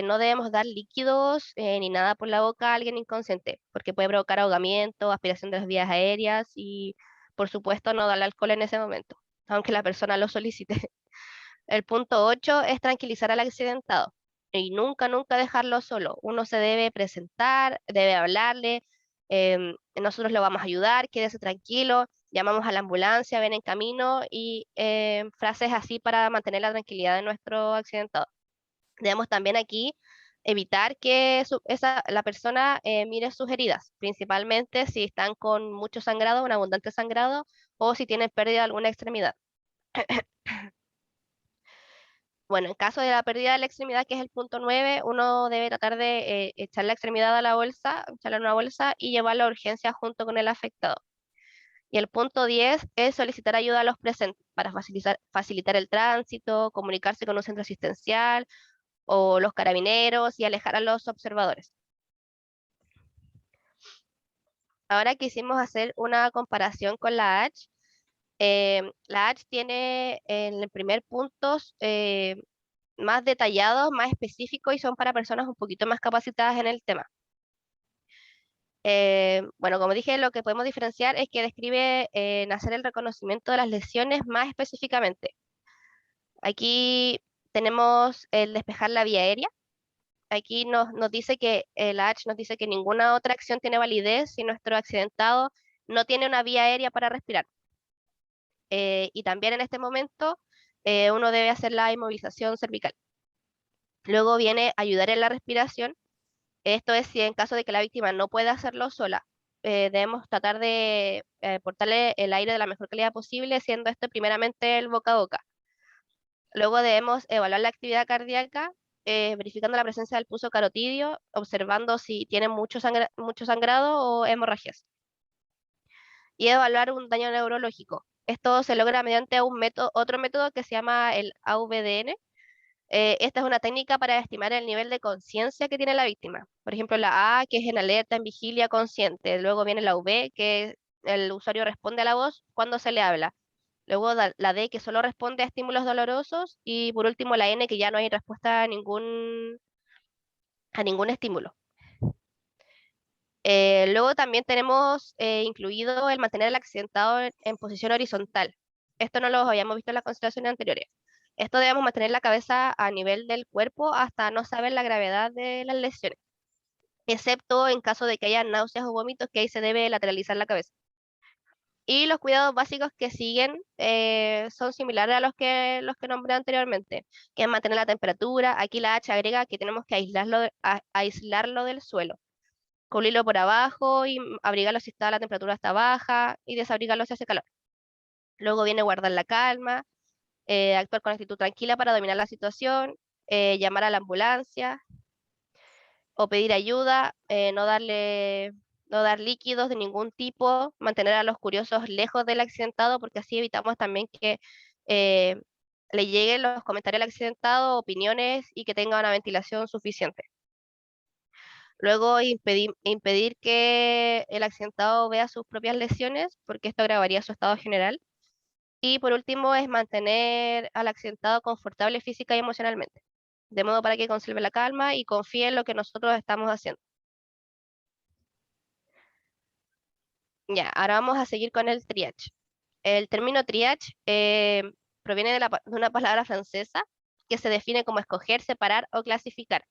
[SPEAKER 5] no debemos dar líquidos ni nada por la boca a alguien inconsciente, porque puede provocar ahogamiento, aspiración de las vías aéreas y, por supuesto, no darle alcohol en ese momento, aunque la persona lo solicite. El punto 8 es tranquilizar al accidentado y nunca, nunca dejarlo solo. Uno se debe presentar, debe hablarle, nosotros lo vamos a ayudar, quédese tranquilo, llamamos a la ambulancia, ven en camino y frases así para mantener la tranquilidad de nuestro accidentado. Debemos también aquí evitar que la persona mire sus heridas, principalmente si están con mucho sangrado, un abundante sangrado, o si tienen pérdida de alguna extremidad. Bueno, en caso de la pérdida de la extremidad, que es el punto 9, uno debe tratar de echar la extremidad a la bolsa, echarla en una bolsa y llevarla a urgencia junto con el afectado. Y el punto 10 es solicitar ayuda a los presentes para facilitar el tránsito, comunicarse con un centro asistencial o los carabineros y alejar a los observadores. Ahora quisimos hacer una comparación con la H. La H tiene en el primer punto más detallados, más específicos y son para personas un poquito más capacitadas en el tema. Bueno, como dije, lo que podemos diferenciar es que describe hacer el reconocimiento de las lesiones más específicamente. Aquí tenemos el despejar la vía aérea. Aquí nos dice que la H nos dice que ninguna otra acción tiene validez si nuestro accidentado no tiene una vía aérea para respirar. Y también en este momento uno debe hacer la inmovilización cervical. Luego viene ayudar en la respiración. Esto es si en caso de que la víctima no pueda hacerlo sola, debemos tratar de portarle el aire de la mejor calidad posible, siendo esto primeramente el boca a boca. Luego debemos evaluar la actividad cardíaca verificando la presencia del pulso carotidio, observando si tiene mucho sangrado o hemorragias. Y evaluar un daño neurológico. Esto se logra mediante otro método que se llama el AVDN. Esta es una técnica para estimar el nivel de conciencia que tiene la víctima. Por ejemplo, la A, que es en alerta, en vigilia, consciente. Luego viene la V, que el usuario responde a la voz cuando se le habla. Luego la D, que solo responde a estímulos dolorosos. Y por último la N, que ya no hay respuesta a ningún estímulo. Luego también tenemos incluido el mantener al accidentado en posición horizontal. Esto no lo habíamos visto en las consideraciones anteriores. Esto debemos mantener la cabeza a nivel del cuerpo hasta no saber la gravedad de las lesiones, excepto en caso de que haya náuseas o vómitos, que ahí se debe lateralizar la cabeza. Y los cuidados básicos que siguen son similares a los que nombré anteriormente, que es mantener la temperatura. Aquí la H agrega que tenemos que aislarlo del suelo, cubrirlo por abajo y abrigarlo si la temperatura está baja y desabrigarlo si hace calor. Luego viene guardar la calma, actuar con actitud tranquila para dominar la situación, llamar a la ambulancia o pedir ayuda, no dar líquidos de ningún tipo, mantener a los curiosos lejos del accidentado, porque así evitamos también que le lleguen los comentarios al accidentado, opiniones y que tenga una ventilación suficiente. Luego impedir que el accidentado vea sus propias lesiones, porque esto agravaría su estado general. Y por último es mantener al accidentado confortable física y emocionalmente, de modo para que conserve la calma y confíe en lo que nosotros estamos haciendo. Ya, ahora vamos a seguir con el triage. El término triage proviene de una palabra francesa que se define como escoger, separar o clasificar.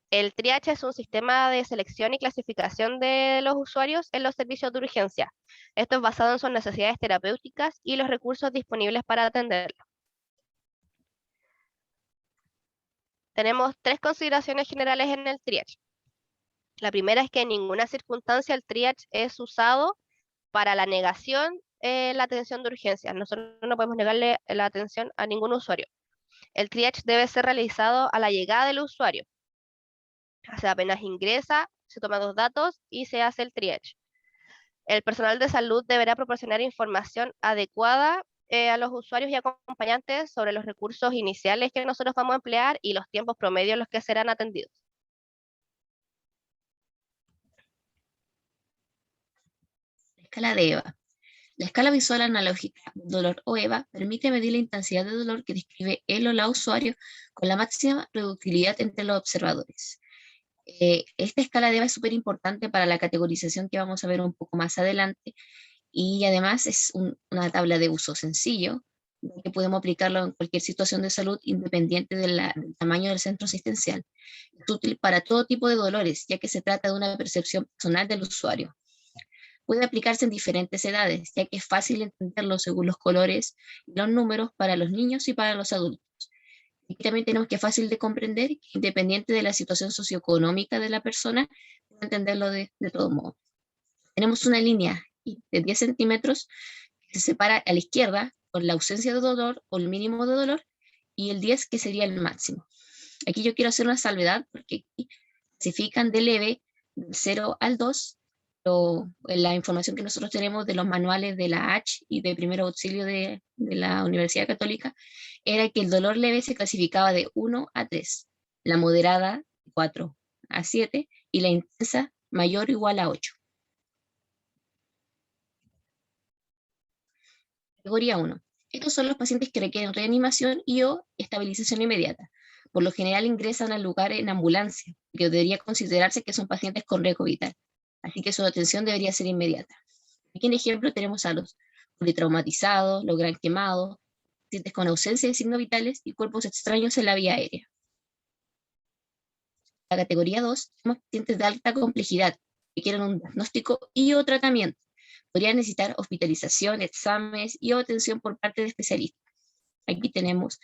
[SPEAKER 5] El triage es un sistema de selección y clasificación de los usuarios en los servicios de urgencia. Esto es basado en sus necesidades terapéuticas y los recursos disponibles para atenderlo. Tenemos 3 consideraciones generales en el triage. La primera es que en ninguna circunstancia el triage es usado para la negación la atención de urgencias. Nosotros no podemos negarle la atención a ningún usuario. El triage debe ser realizado a la llegada del usuario. O sea, apenas ingresa, se toman 2 datos y se hace el triage. El personal de salud deberá proporcionar información adecuada a los usuarios y acompañantes sobre los recursos iniciales que nosotros vamos a emplear y los tiempos promedios en los que serán atendidos.
[SPEAKER 8] La escala de EVA. La escala visual analógica del dolor o EVA permite medir la intensidad de dolor que describe el o la usuario con la máxima reductibilidad entre los observadores. Esta escala de EVA es súper importante para la categorización que vamos a ver un poco más adelante, y además es una tabla de uso sencillo, que podemos aplicarlo en cualquier situación de salud independiente del tamaño del centro asistencial. Es útil para todo tipo de dolores, ya que se trata de una percepción personal del usuario. Puede aplicarse en diferentes edades, ya que es fácil entenderlo según los colores y los números para los niños y para los adultos. Y también tenemos que es fácil de comprender, que independiente de la situación socioeconómica de la persona, puede entenderlo de todo modo. Tenemos una línea de 10 centímetros que se separa a la izquierda por la ausencia de dolor o el mínimo de dolor, y el 10 que sería el máximo. Aquí yo quiero hacer una salvedad porque aquí clasifican de leve del 0 al 2. La información que nosotros tenemos de los manuales de la H y de primer auxilio de la Universidad Católica era que el dolor leve se clasificaba de 1 a 3, la moderada 4 a 7 y la intensa mayor o igual a 8. Categoría 1. Estos son los pacientes que requieren reanimación y o estabilización inmediata. Por lo general ingresan al lugar en ambulancia, que debería considerarse que son pacientes con riesgo vital. Así que su atención debería ser inmediata. Aquí en ejemplo tenemos a los politraumatizados, los gran quemados, pacientes con ausencia de signos vitales y cuerpos extraños en la vía aérea. La categoría 2 tenemos pacientes de alta complejidad que quieren un diagnóstico y o tratamiento. Podrían necesitar hospitalización, exámenes y o atención por parte de especialistas. Aquí tenemos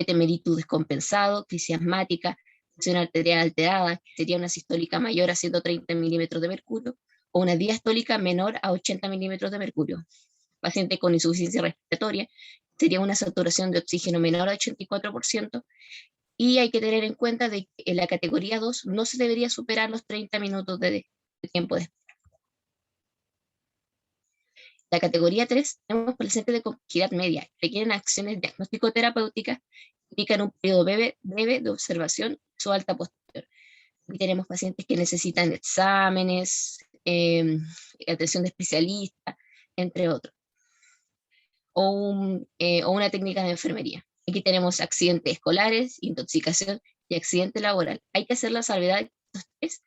[SPEAKER 8] mellitus descompensado, crisis asmática, presión arterial alterada, que sería una sistólica mayor a 130 milímetros de mercurio, o una diastólica menor a 80 milímetros de mercurio. Paciente con insuficiencia respiratoria, sería una saturación de oxígeno menor a 84%, Y hay que tener en cuenta de que en la categoría 2 no se debería superar los 30 minutos de tiempo de espera. La categoría 3 tenemos pacientes de complejidad media, que requieren acciones diagnóstico-terapéuticas, indican un periodo breve de observación, su alta posterior. Aquí tenemos pacientes que necesitan exámenes, atención de especialista, entre otros, o una técnica de enfermería. Aquí tenemos accidentes escolares, intoxicación y accidente laboral. Hay que hacer la salvedad de estos tres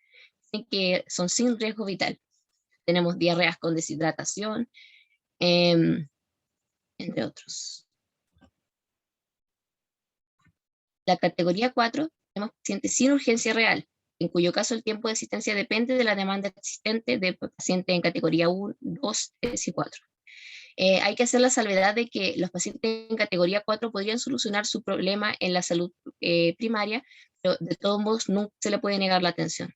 [SPEAKER 8] que son sin riesgo vital. Tenemos diarreas con deshidratación, entre otros. La categoría 4, tenemos pacientes sin urgencia real, en cuyo caso el tiempo de asistencia depende de la demanda existente de pacientes en categoría 1, 2, 3 y 4. Hay que hacer la salvedad de que los pacientes en categoría 4 podrían solucionar su problema en la salud primaria, pero de todos modos nunca se le puede negar la atención.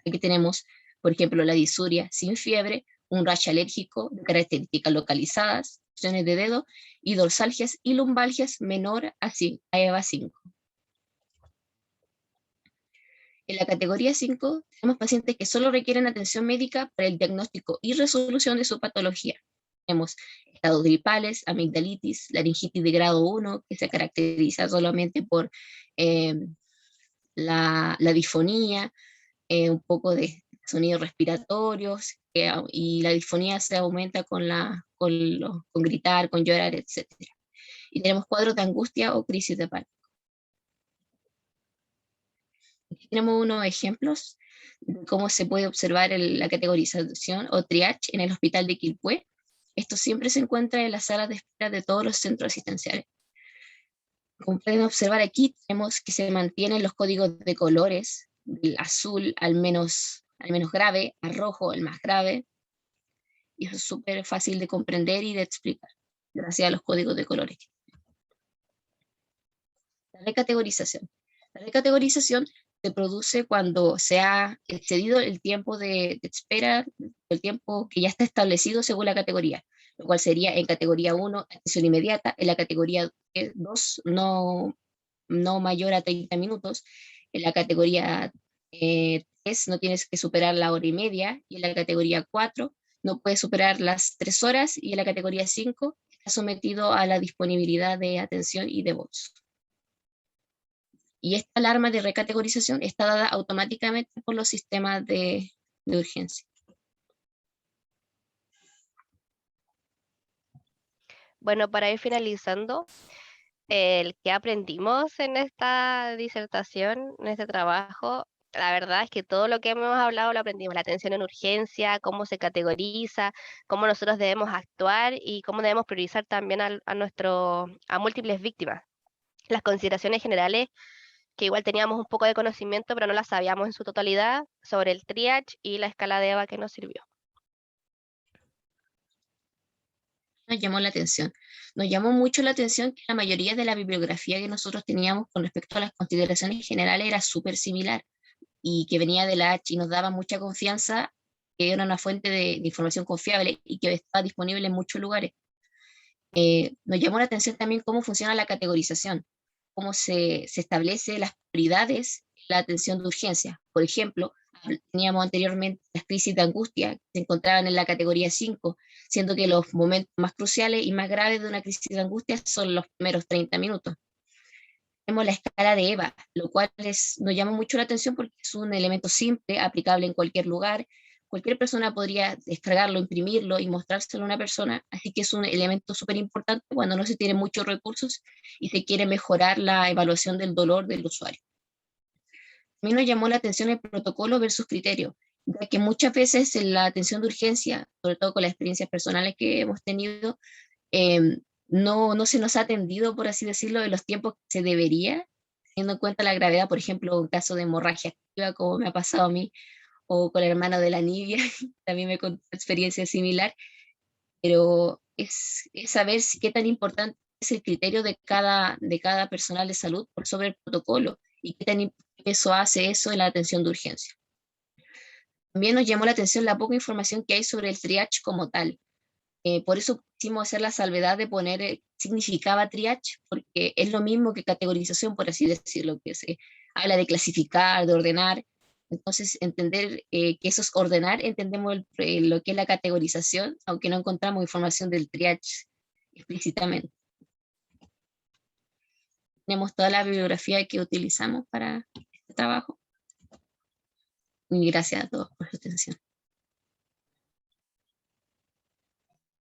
[SPEAKER 8] Aquí tenemos, por ejemplo, la disuria sin fiebre, un rash alérgico de características localizadas, opciones de dedo y dorsalgias y lumbalgias menor a EVA 5. En la categoría 5 tenemos pacientes que solo requieren atención médica para el diagnóstico y resolución de su patología. Tenemos estados gripales, amigdalitis, laringitis de grado 1, que se caracteriza solamente por la disfonía, un poco de sonidos respiratorios, y la disfonía se aumenta con gritar, con llorar, etc. Y tenemos cuadros de angustia o crisis de pánico. Aquí tenemos unos ejemplos de cómo se puede observar la categorización o triage en el hospital de Quilpué. Esto siempre se encuentra en las salas de espera de todos los centros asistenciales. Como pueden observar aquí, tenemos que se mantienen los códigos de colores, del azul al menos grave, a rojo el más grave, y eso es súper fácil de comprender y de explicar, gracias a los códigos de colores. La recategorización. La recategorización se produce cuando se ha excedido el tiempo de espera, el tiempo que ya está establecido según la categoría, lo cual sería en categoría 1, atención inmediata, en la categoría 2, no mayor a 30 minutos, en la categoría 3 no tienes que superar la hora y media, y en la categoría 4 no puedes superar las 3 horas, y en la categoría 5 está sometido a la disponibilidad de atención y de voz. Y esta alarma de recategorización está dada automáticamente por los sistemas de urgencia.
[SPEAKER 5] Bueno, para ir finalizando, el que aprendimos en esta disertación, en este trabajo, la verdad es que todo lo que hemos hablado lo aprendimos, la atención en urgencia, cómo se categoriza, cómo nosotros debemos actuar y cómo debemos priorizar también a múltiples víctimas. Las consideraciones generales, que igual teníamos un poco de conocimiento, pero no las sabíamos en su totalidad, sobre el triage y la escala de EVA que nos sirvió.
[SPEAKER 8] Nos llamó la atención. Nos llamó mucho la atención que la mayoría de la bibliografía que nosotros teníamos con respecto a las consideraciones generales era súper similar, y que venía de la H y nos daba mucha confianza, que era una fuente de información confiable y que estaba disponible en muchos lugares. Nos llamó la atención también cómo funciona la categorización, cómo se establece las prioridades en la atención de urgencia. Por ejemplo, teníamos anteriormente las crisis de angustia, que se encontraban en la categoría 5, siendo que los momentos más cruciales y más graves de una crisis de angustia son los primeros 30 minutos. Tenemos la escala de EVA, lo cual nos llama mucho la atención porque es un elemento simple, aplicable en cualquier lugar. Cualquier persona podría descargarlo, imprimirlo y mostrárselo a una persona, así que es un elemento súper importante cuando no se tienen muchos recursos y se quiere mejorar la evaluación del dolor del usuario. También nos llamó la atención el protocolo versus criterio, ya que muchas veces en la atención de urgencia, sobre todo con las experiencias personales que hemos tenido, no se nos ha atendido, por así decirlo, en los tiempos que se debería, teniendo en cuenta la gravedad, por ejemplo, un caso de hemorragia activa, como me ha pasado a mí, o con el hermano de la Nibia, también me contó una experiencia similar, pero es saber qué tan importante es el criterio de cada personal de salud por sobre el protocolo, y qué tan peso hace eso en la atención de urgencia. También nos llamó la atención la poca información que hay sobre el triage como tal. Por eso quisimos hacer la salvedad de poner, significaba triage, porque es lo mismo que categorización, por así decirlo, que se habla de clasificar, de ordenar. Entonces, entender que eso es ordenar, entendemos lo que es la categorización, aunque no encontramos información del triage explícitamente. Tenemos toda la bibliografía que utilizamos para este trabajo. Y gracias a todos por su atención.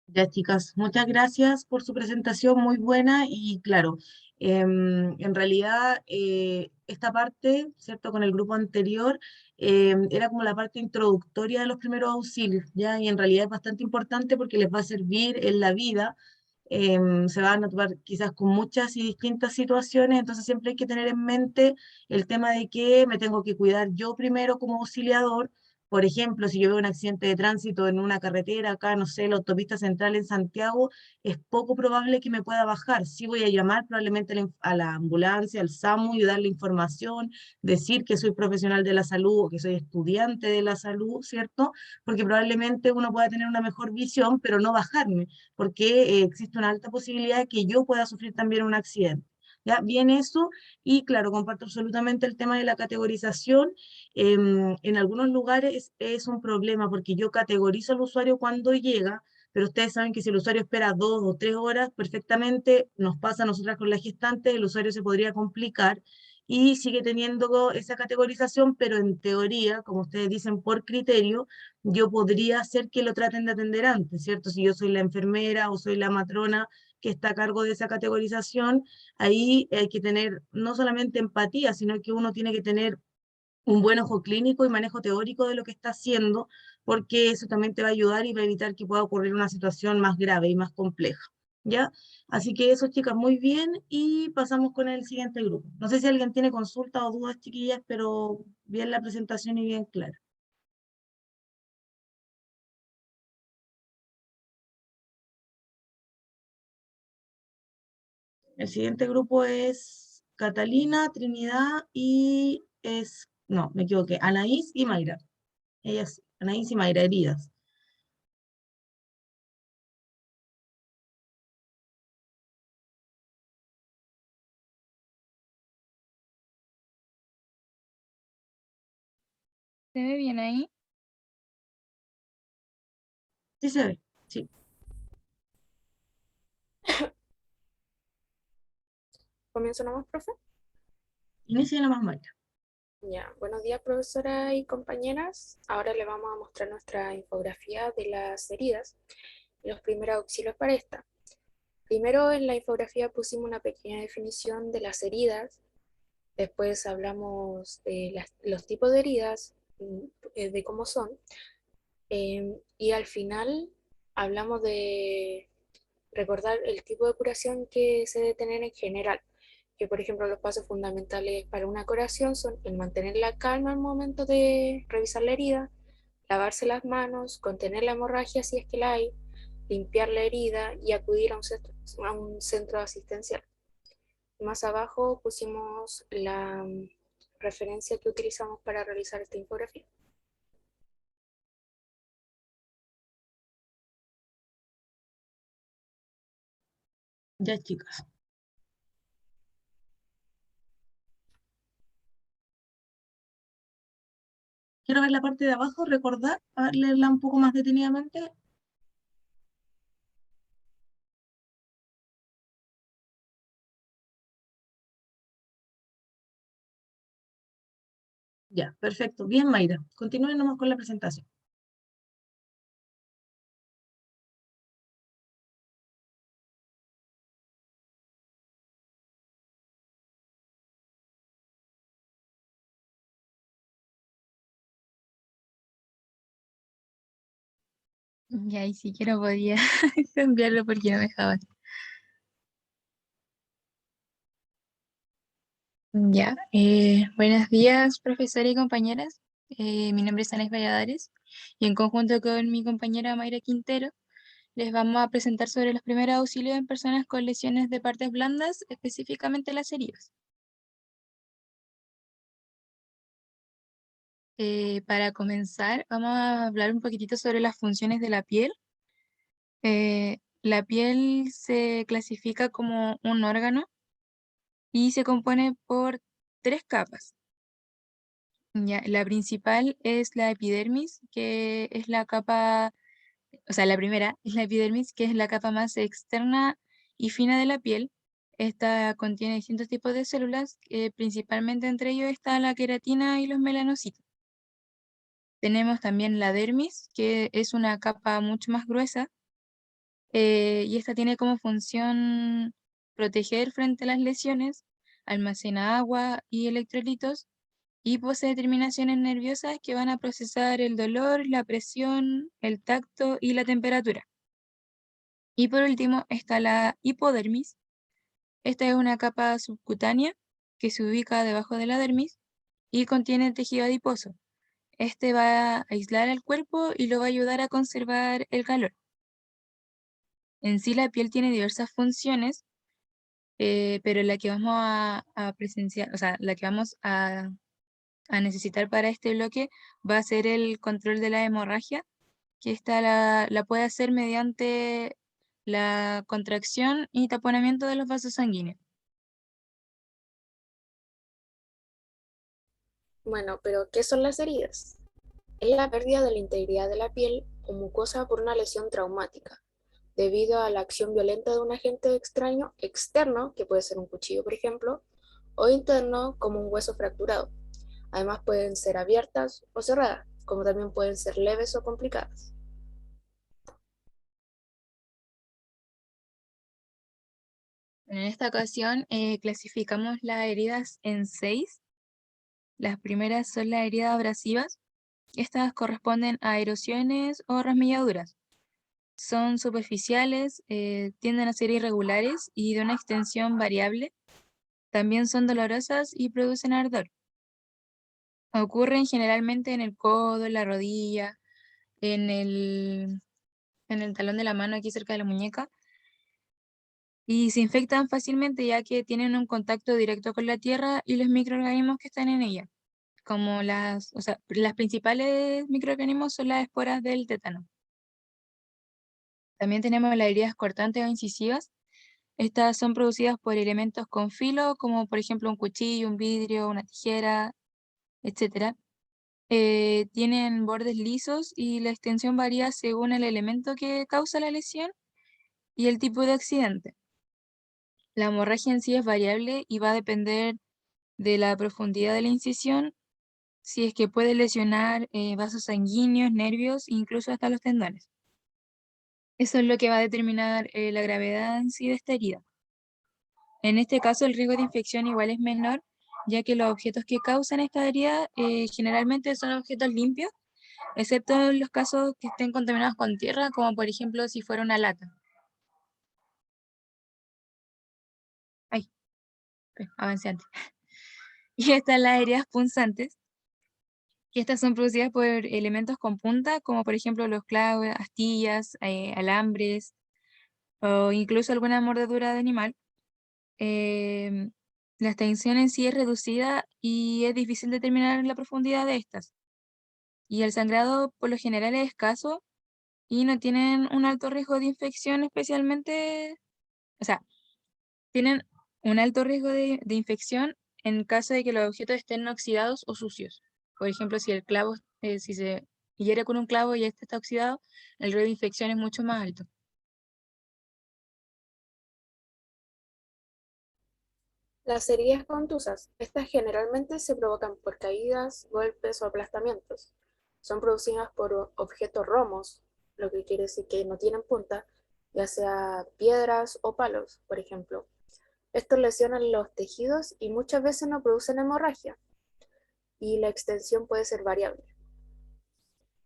[SPEAKER 1] Ya, chicas, muchas gracias por su presentación, muy buena y claro, en realidad esta parte, ¿cierto? Con el grupo anterior, era como la parte introductoria de los primeros auxilios, ¿ya? Y en realidad es bastante importante porque les va a servir en la vida, se van a topar quizás con muchas y distintas situaciones, entonces siempre hay que tener en mente el tema de que me tengo que cuidar yo primero como auxiliador. Por ejemplo, si yo veo un accidente de tránsito en una carretera, acá, no sé, la autopista central en Santiago, es poco probable que me pueda bajar. Sí voy a llamar probablemente a la ambulancia, al SAMU y darle información, decir que soy profesional de la salud o que soy estudiante de la salud, ¿cierto? Porque probablemente uno pueda tener una mejor visión, pero no bajarme, porque existe una alta posibilidad de que yo pueda sufrir también un accidente. ¿Ya? Bien eso, y claro, comparto absolutamente el tema de la categorización. En algunos lugares es un problema porque yo categorizo al usuario cuando llega, pero ustedes saben que si el usuario espera 2 o 3 horas, perfectamente nos pasa a nosotras con la gestante, el usuario se podría complicar y sigue teniendo esa categorización, pero en teoría, como ustedes dicen, por criterio, yo podría hacer que lo traten de atender antes, ¿cierto? Si yo soy la enfermera o soy la matrona que está a cargo de esa categorización, ahí hay que tener no solamente empatía, sino que uno tiene que tener un buen ojo clínico y manejo teórico de lo que está haciendo, porque eso también te va a ayudar y va a evitar que pueda ocurrir una situación más grave y más compleja. ¿Ya? Así que eso, chicas, muy bien, y pasamos con el siguiente grupo. No sé si alguien tiene consultas o dudas, chiquillas, pero bien la presentación y bien clara. El siguiente grupo es Catalina, Trinidad y es, no, me equivoqué, Anaís y Mayra. Ellas, Anaís y Mayra, heridas.
[SPEAKER 9] ¿Se ve bien ahí?
[SPEAKER 1] Sí se ve, sí.
[SPEAKER 10] ¿Comienzo nomás, profe?
[SPEAKER 1] Inicia la más Mayra.
[SPEAKER 10] Ya, buenos días, profesora y compañeras. Ahora les vamos a mostrar nuestra infografía de las heridas y los primeros auxilios para esta. Primero en la infografía pusimos una pequeña definición de las heridas, después hablamos de los tipos de heridas, de cómo son, y al final hablamos de recordar el tipo de curación que se debe tener en general, que por ejemplo los pasos fundamentales para una curación son el mantener la calma al momento de revisar la herida, lavarse las manos, contener la hemorragia si es que la hay, limpiar la herida y acudir a un centro asistencial. Más abajo pusimos la referencia que utilizamos para realizar esta infografía.
[SPEAKER 1] Ya, chicas. Quiero ver la parte de abajo, recordar, a ver, leerla un poco más detenidamente. Ya, perfecto. Bien, Mayra. Continúen nomás con la presentación.
[SPEAKER 9] Ya, y si quiero podía cambiarlo porque no me dejaban. Ya, buenos días, profesora y compañeras. Mi nombre es Anés Valladares y en conjunto con mi compañera Mayra Quintero les vamos a presentar sobre los primeros auxilios en personas con lesiones de partes blandas, específicamente las heridas. Para comenzar, vamos a hablar un poquitito sobre las funciones de la piel. la piel se clasifica como un órgano y se compone por 3 capas. Ya, la principal es la epidermis, que es la capa, o sea, la primera es la epidermis, que es la capa más externa y fina de la piel. Esta contiene distintos tipos de células, principalmente entre ellos está la queratina y los melanocitos. Tenemos también la dermis, que es una capa mucho más gruesa, y esta tiene como función proteger frente a las lesiones, almacena agua y electrolitos, y posee terminaciones nerviosas que van a procesar el dolor, la presión, el tacto y la temperatura. Y por último está la hipodermis. Esta es una capa subcutánea que se ubica debajo de la dermis y contiene tejido adiposo. Este va a aislar el cuerpo y lo va a ayudar a conservar el calor. En sí la piel tiene diversas funciones, pero la que vamos a presenciar, o sea, la que vamos a necesitar para este bloque va a ser el control de la hemorragia, que esta la puede hacer mediante la contracción y taponamiento de los vasos sanguíneos.
[SPEAKER 10] Bueno, pero ¿qué son las heridas? Es la pérdida de la integridad de la piel o mucosa por una lesión traumática, debido a la acción violenta de un agente extraño externo, que puede ser un cuchillo, por ejemplo, o interno, como un hueso fracturado. Además pueden ser abiertas o cerradas, como también pueden ser leves o complicadas.
[SPEAKER 9] En esta ocasión clasificamos las heridas en 6. Las primeras son las heridas abrasivas. Estas corresponden a erosiones o rasmilladuras. Son superficiales, tienden a ser irregulares y de una extensión variable. También son dolorosas y producen ardor. Ocurren generalmente en el codo, en la rodilla, en el talón de la mano, aquí cerca de la muñeca, y se infectan fácilmente ya que tienen un contacto directo con la tierra y los microorganismos que están en ella, como o sea, las principales microorganismos son las esporas del tétano. También tenemos las heridas cortantes o incisivas. Estas son producidas por elementos con filo, como por ejemplo un cuchillo, un vidrio, una tijera, etc. Tienen bordes lisos y la extensión varía según el elemento que causa la lesión y el tipo de accidente. La hemorragia en sí es variable y va a depender de la profundidad de la incisión, si es que puede lesionar vasos sanguíneos, nervios, incluso hasta los tendones. Eso es lo que va a determinar la gravedad en sí de esta herida. En este caso, el riesgo de infección igual es menor, ya que los objetos que causan esta herida generalmente son objetos limpios, excepto en los casos que estén contaminados con tierra, como por ejemplo si fuera una lata. Ay, avancé antes. Y están las heridas punzantes, que estas son producidas por elementos con punta, como por ejemplo los clavos, astillas, alambres, o incluso alguna mordedura de animal. Em, la extensión en sí es reducida y es difícil determinar la profundidad de estas. Y el sangrado por lo general es escaso y no tienen un alto riesgo de infección, especialmente, o sea, tienen un alto riesgo de infección en caso de que los objetos estén oxidados o sucios. Por ejemplo, si el clavo, si se hiere con un clavo y este está oxidado, el riesgo de infección es mucho más alto.
[SPEAKER 10] Las heridas contusas, estas generalmente se provocan por caídas, golpes o aplastamientos. Son producidas por objetos romos, lo que quiere decir que no tienen punta, ya sea piedras o palos, por ejemplo. Estos lesionan los tejidos y muchas veces no producen hemorragia, y la extensión puede ser variable.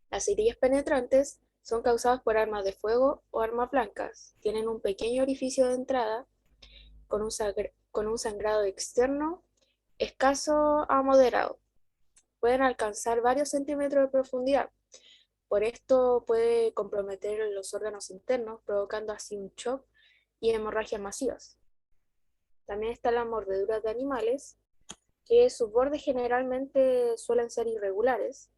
[SPEAKER 10] Las heridas penetrantes son causadas por armas de fuego o armas blancas. Tienen un pequeño orificio de entrada con un sangrado externo escaso a moderado. Pueden alcanzar varios centímetros de profundidad. Por esto puede comprometer los órganos internos, provocando así un shock y hemorragias masivas. También están las mordeduras de animales, que sus bordes generalmente suelen ser irregulares.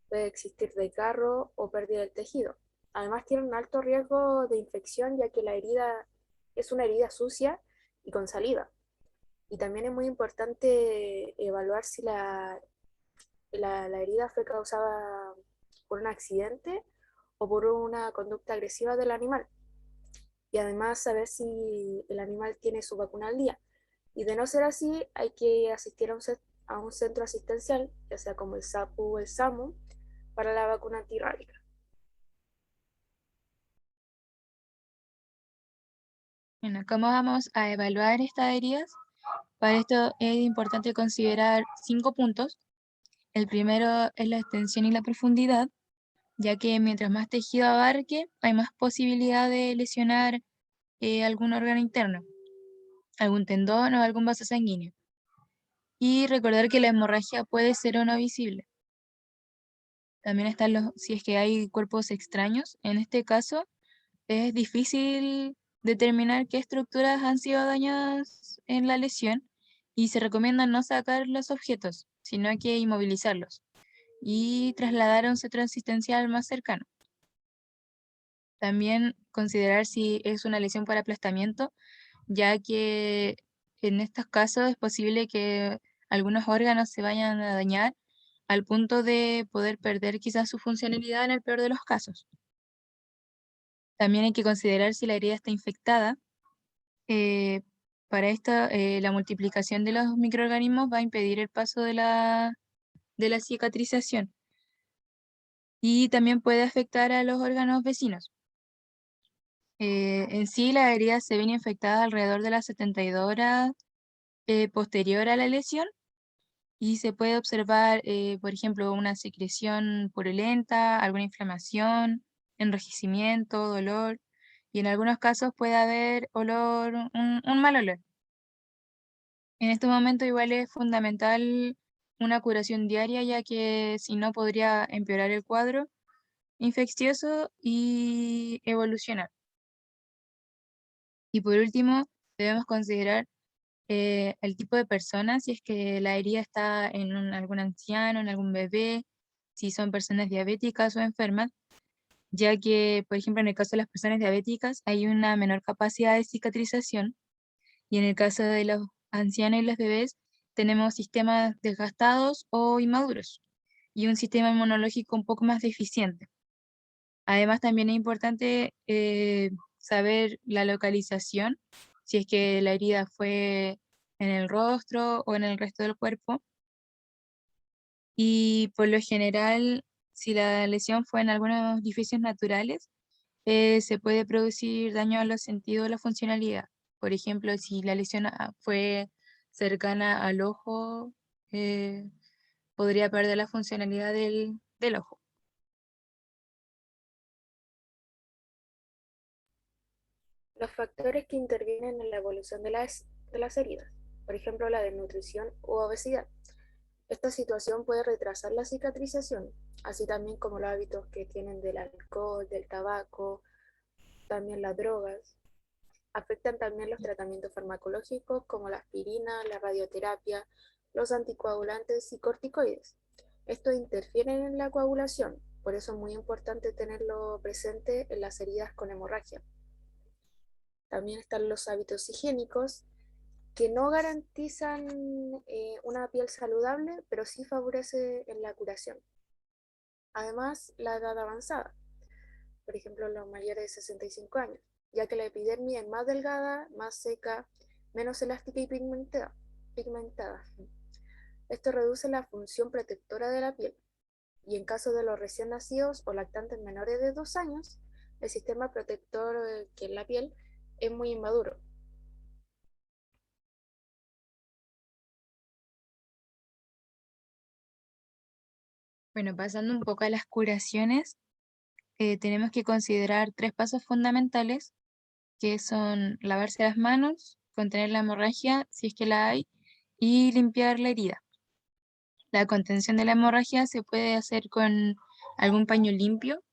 [SPEAKER 10] Puede existir desgarro o pérdida del tejido. Además tiene un alto riesgo de infección ya que la herida es una herida sucia y con saliva. Y también es muy importante evaluar si la herida fue causada por un accidente o por una conducta agresiva del animal. Y además saber si el animal tiene su vacuna al día. Y de no ser así, hay que asistir a un centro asistencial, ya sea como el SAPU o el SAMU, para la vacuna antirrábica.
[SPEAKER 9] Bueno, ¿cómo vamos a evaluar estas heridas? Para esto es importante considerar 5 puntos. El primero es la extensión y la profundidad, ya que mientras más tejido abarque, hay más posibilidad de lesionar algún órgano interno, algún tendón o algún vaso sanguíneo. Y recordar que la hemorragia puede ser o no visible. También están si es que hay cuerpos extraños. En este caso, es difícil determinar qué estructuras han sido dañadas en la lesión y se recomienda no sacar los objetos, sino que inmovilizarlos y trasladar a un centro asistencial más cercano. También considerar si es una lesión por aplastamiento, ya que en estos casos es posible que algunos órganos se vayan a dañar al punto de poder perder quizás su funcionalidad en el peor de los casos. También hay que considerar si la herida está infectada. Para esto, la multiplicación de los microorganismos va a impedir el paso de la cicatrización y también puede afectar a los órganos vecinos. En sí, las heridas se ven infectadas alrededor de las 72 horas posterior a la lesión y se puede observar, por ejemplo, una secreción purulenta, alguna inflamación, enrojecimiento, dolor, y en algunos casos puede haber un mal olor. En este momento igual es fundamental una curación diaria, ya que si no podría empeorar el cuadro infeccioso y evolucionar. Y por último, debemos considerar el tipo de persona, si es que la herida está en algún anciano, en algún bebé, si son personas diabéticas o enfermas, ya que, por ejemplo, en el caso de las personas diabéticas hay una menor capacidad de cicatrización y en el caso de los ancianos y los bebés tenemos sistemas desgastados o inmaduros y un sistema inmunológico un poco más deficiente. Además, también es importante saber la localización, si es que la herida fue en el rostro o en el resto del cuerpo. Y por lo general, si la lesión fue en algunos orificios naturales, se puede producir daño a los sentidos o la funcionalidad. Por ejemplo, si la lesión fue cercana al ojo, eh, podría perder la funcionalidad del ojo.
[SPEAKER 10] Los factores que intervienen en la evolución de las heridas, por ejemplo la desnutrición u obesidad. Esta situación puede retrasar la cicatrización, así también como los hábitos que tienen del alcohol, del tabaco, también las drogas. Afectan también los tratamientos farmacológicos como la aspirina, la radioterapia, los anticoagulantes y corticoides. Estos interfieren en la coagulación, por eso es muy importante tenerlo presente en las heridas con hemorragia. También están los hábitos higiénicos, que no garantizan una piel saludable, pero sí favorece en la curación. Además, la edad avanzada, por ejemplo, los mayores de 65 años, ya que la epidermis es más delgada, más seca, menos elástica y pigmentada. Esto reduce la función protectora de la piel. Y en caso de los recién nacidos o lactantes menores de 2 años, el sistema protector que es la piel es muy inmaduro.
[SPEAKER 9] Bueno, pasando un poco a las curaciones, tenemos que considerar 3 pasos fundamentales, que son lavarse las manos, contener la hemorragia, si es que la hay, y limpiar la herida. La contención de la hemorragia se puede hacer con algún paño limpio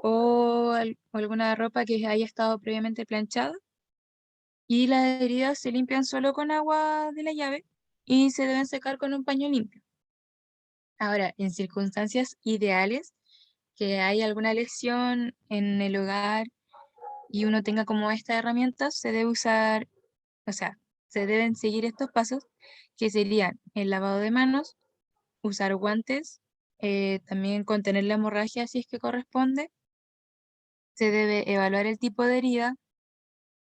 [SPEAKER 9] o alguna ropa que haya estado previamente planchada. Y las heridas se limpian solo con agua de la llave y se deben secar con un paño limpio. Ahora, en circunstancias ideales, que hay alguna lesión en el hogar y uno tenga como estas herramientas, se debe usar, o sea, se deben seguir estos pasos, que serían el lavado de manos, usar guantes, también contener la hemorragia si es que corresponde, se debe evaluar el tipo de herida,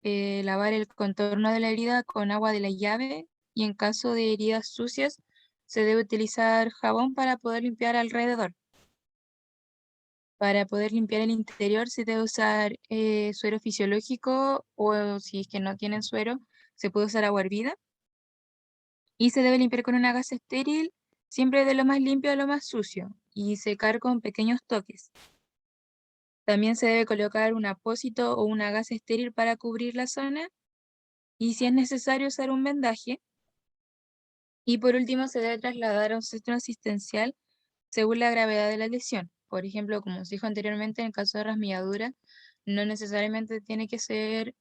[SPEAKER 9] lavar el contorno de la herida con agua de la llave y en caso de heridas sucias se debe utilizar jabón para poder limpiar alrededor. Para poder limpiar el interior se debe usar suero fisiológico o si es que no tienen suero, se puede usar agua hervida. Y se debe limpiar con una gasa estéril, siempre de lo más limpio a lo más sucio, y secar con pequeños toques. También se debe colocar un apósito o una gasa estéril para cubrir la zona, y si es necesario usar un vendaje. Y por último, se debe trasladar a un centro asistencial según la gravedad de la lesión. Por ejemplo, como se dijo anteriormente, en el caso de rasmilladura, no necesariamente tiene que ser,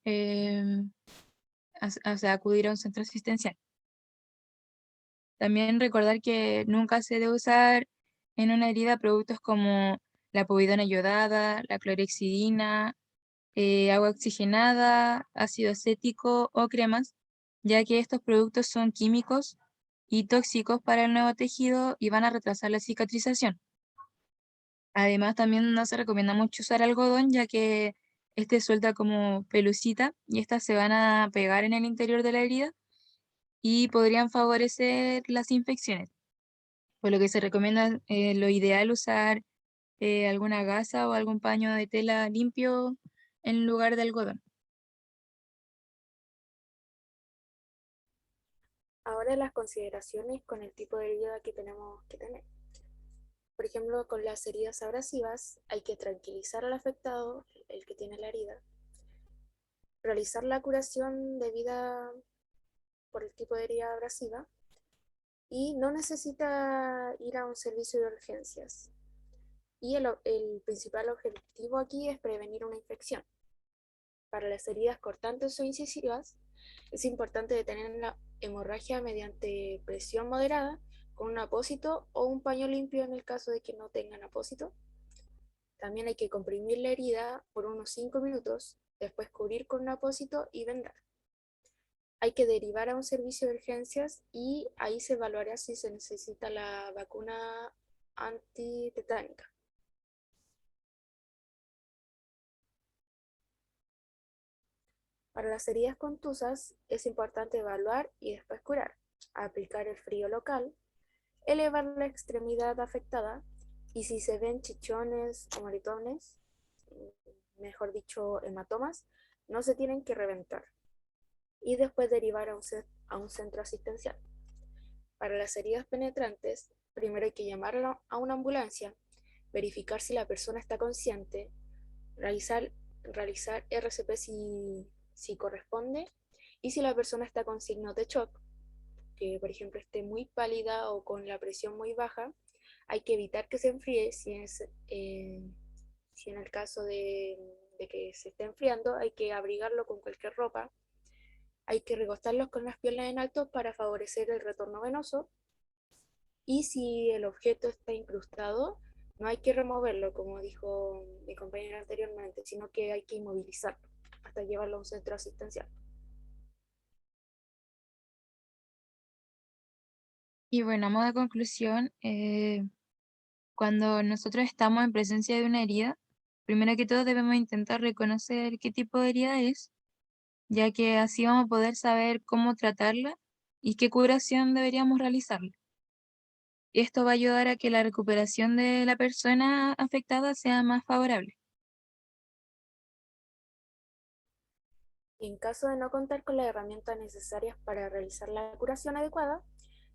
[SPEAKER 9] o sea, acudir a un centro asistencial. También recordar que nunca se debe usar en una herida productos como la povidona yodada, la clorexidina, agua oxigenada, ácido acético o cremas, ya que estos productos son químicos y tóxicos para el nuevo tejido y van a retrasar la cicatrización. Además, también no se recomienda mucho usar algodón, ya que este suelta como pelucita y estas se van a pegar en el interior de la herida y podrían favorecer las infecciones. Por lo que se recomienda lo ideal usar alguna gasa o algún paño de tela limpio en lugar de algodón.
[SPEAKER 10] Ahora las consideraciones con el tipo de herida que tenemos que tener. Por ejemplo, con las heridas abrasivas hay que tranquilizar al afectado, el que tiene la herida, realizar la curación debida por el tipo de herida abrasiva y no necesita ir a un servicio de urgencias. Y el principal objetivo aquí es prevenir una infección. Para las heridas cortantes o incisivas, es importante detener la hemorragia mediante presión moderada con un apósito o un paño limpio en el caso de que no tengan apósito. También hay que comprimir la herida por unos 5 minutos, después cubrir con un apósito y vendar. Hay que derivar a un servicio de urgencias y ahí se evaluará si se necesita la vacuna antitetánica. Para las heridas contusas es importante evaluar y después curar, aplicar el frío local, elevar la extremidad afectada y si se ven chichones o moretones, mejor dicho hematomas, no se tienen que reventar y después derivar a un centro asistencial. Para las heridas penetrantes, primero hay que llamar a una ambulancia, verificar si la persona está consciente, realizar RCP si corresponde, y si la persona está con signos de shock, que por ejemplo esté muy pálida o con la presión muy baja, hay que evitar que se enfríe si en el caso de que se esté enfriando, hay que abrigarlo con cualquier ropa, hay que recostarlos con las piernas en alto para favorecer el retorno venoso, y si el objeto está incrustado, no hay que removerlo, como dijo mi compañera anteriormente, sino que hay que inmovilizarlo hasta llevarlo a un centro asistencial.
[SPEAKER 9] Y bueno, a modo de conclusión, cuando nosotros estamos en presencia de una herida, primero que todo debemos intentar reconocer qué tipo de herida es, ya que así vamos a poder saber cómo tratarla y qué curación deberíamos realizarla. Esto va a ayudar a que la recuperación de la persona afectada sea más favorable.
[SPEAKER 10] En caso de no contar con las herramientas necesarias para realizar la curación adecuada,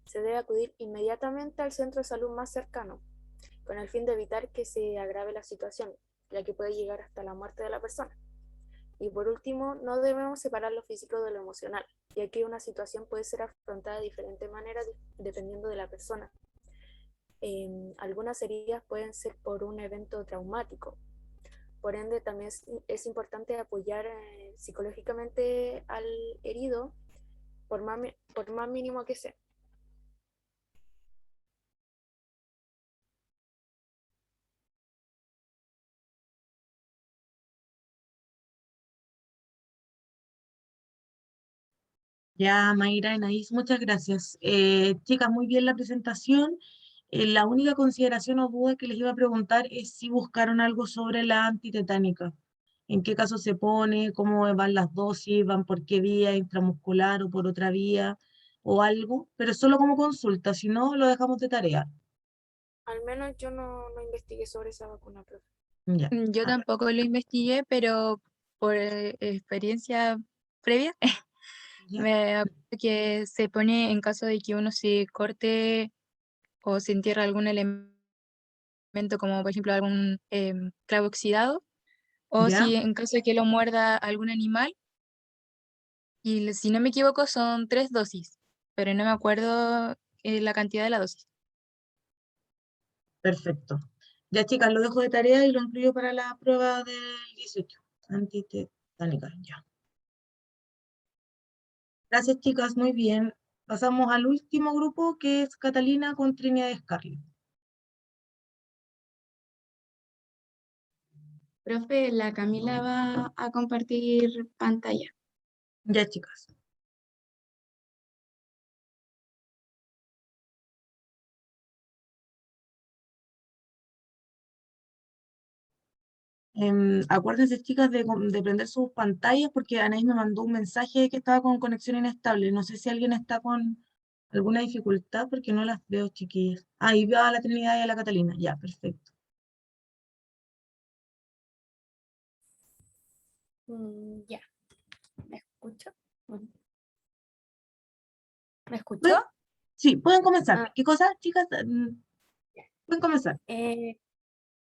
[SPEAKER 10] se debe acudir inmediatamente al centro de salud más cercano, con el fin de evitar que se agrave la situación, ya que puede llegar hasta la muerte de la persona. Y por último, no debemos separar lo físico de lo emocional, ya que una situación puede ser afrontada de diferentes maneras dependiendo de la persona. Algunas heridas pueden ser por un evento traumático. Por ende, también es importante apoyar psicológicamente al herido, por más mínimo que sea.
[SPEAKER 1] Ya, Mayra, Anaís, muchas gracias. Chicas, muy bien la presentación. La única consideración o duda que les iba a preguntar es si buscaron algo sobre la antitetánica. ¿En qué caso se pone? ¿Cómo van las dosis? ¿Van por qué vía? ¿Intramuscular o por otra vía? ¿O algo? Pero solo como consulta, si no, lo dejamos de tarea.
[SPEAKER 10] Al menos yo no investigué sobre esa vacuna, profe.
[SPEAKER 1] Ya.
[SPEAKER 9] Yo
[SPEAKER 1] Ah,
[SPEAKER 9] tampoco lo investigué, pero por experiencia previa,
[SPEAKER 1] ya.
[SPEAKER 9] me acuerdo que se pone en caso de que uno se corte o se entierra algún elemento, como por ejemplo algún clavo oxidado, o
[SPEAKER 1] ¿Ya?
[SPEAKER 9] si en caso de que lo muerda algún animal, y si no me equivoco son 3 dosis, pero no me acuerdo la cantidad de la dosis.
[SPEAKER 1] Perfecto. Ya, chicas, lo dejo de tarea y lo incluyo para la prueba del 18. Antitetánica, ya. Gracias, chicas, muy bien. Pasamos al último grupo, que es Catalina con Trinidad Scarlett.
[SPEAKER 11] Profe, la Camila va a compartir pantalla.
[SPEAKER 1] Ya, chicas. Acuérdense, chicas, de prender sus pantallas porque Anaís me mandó un mensaje que estaba con conexión inestable. No sé si alguien está con alguna dificultad porque no las veo, chiquillas. Ahí veo a la Trinidad y a la Catalina. Ya, perfecto.
[SPEAKER 12] Ya, ¿me escucho? ¿Me escuchó?
[SPEAKER 1] ¿Pueden? Sí, pueden comenzar.
[SPEAKER 12] Ah,
[SPEAKER 1] ¿Qué cosa, chicas? Pueden comenzar.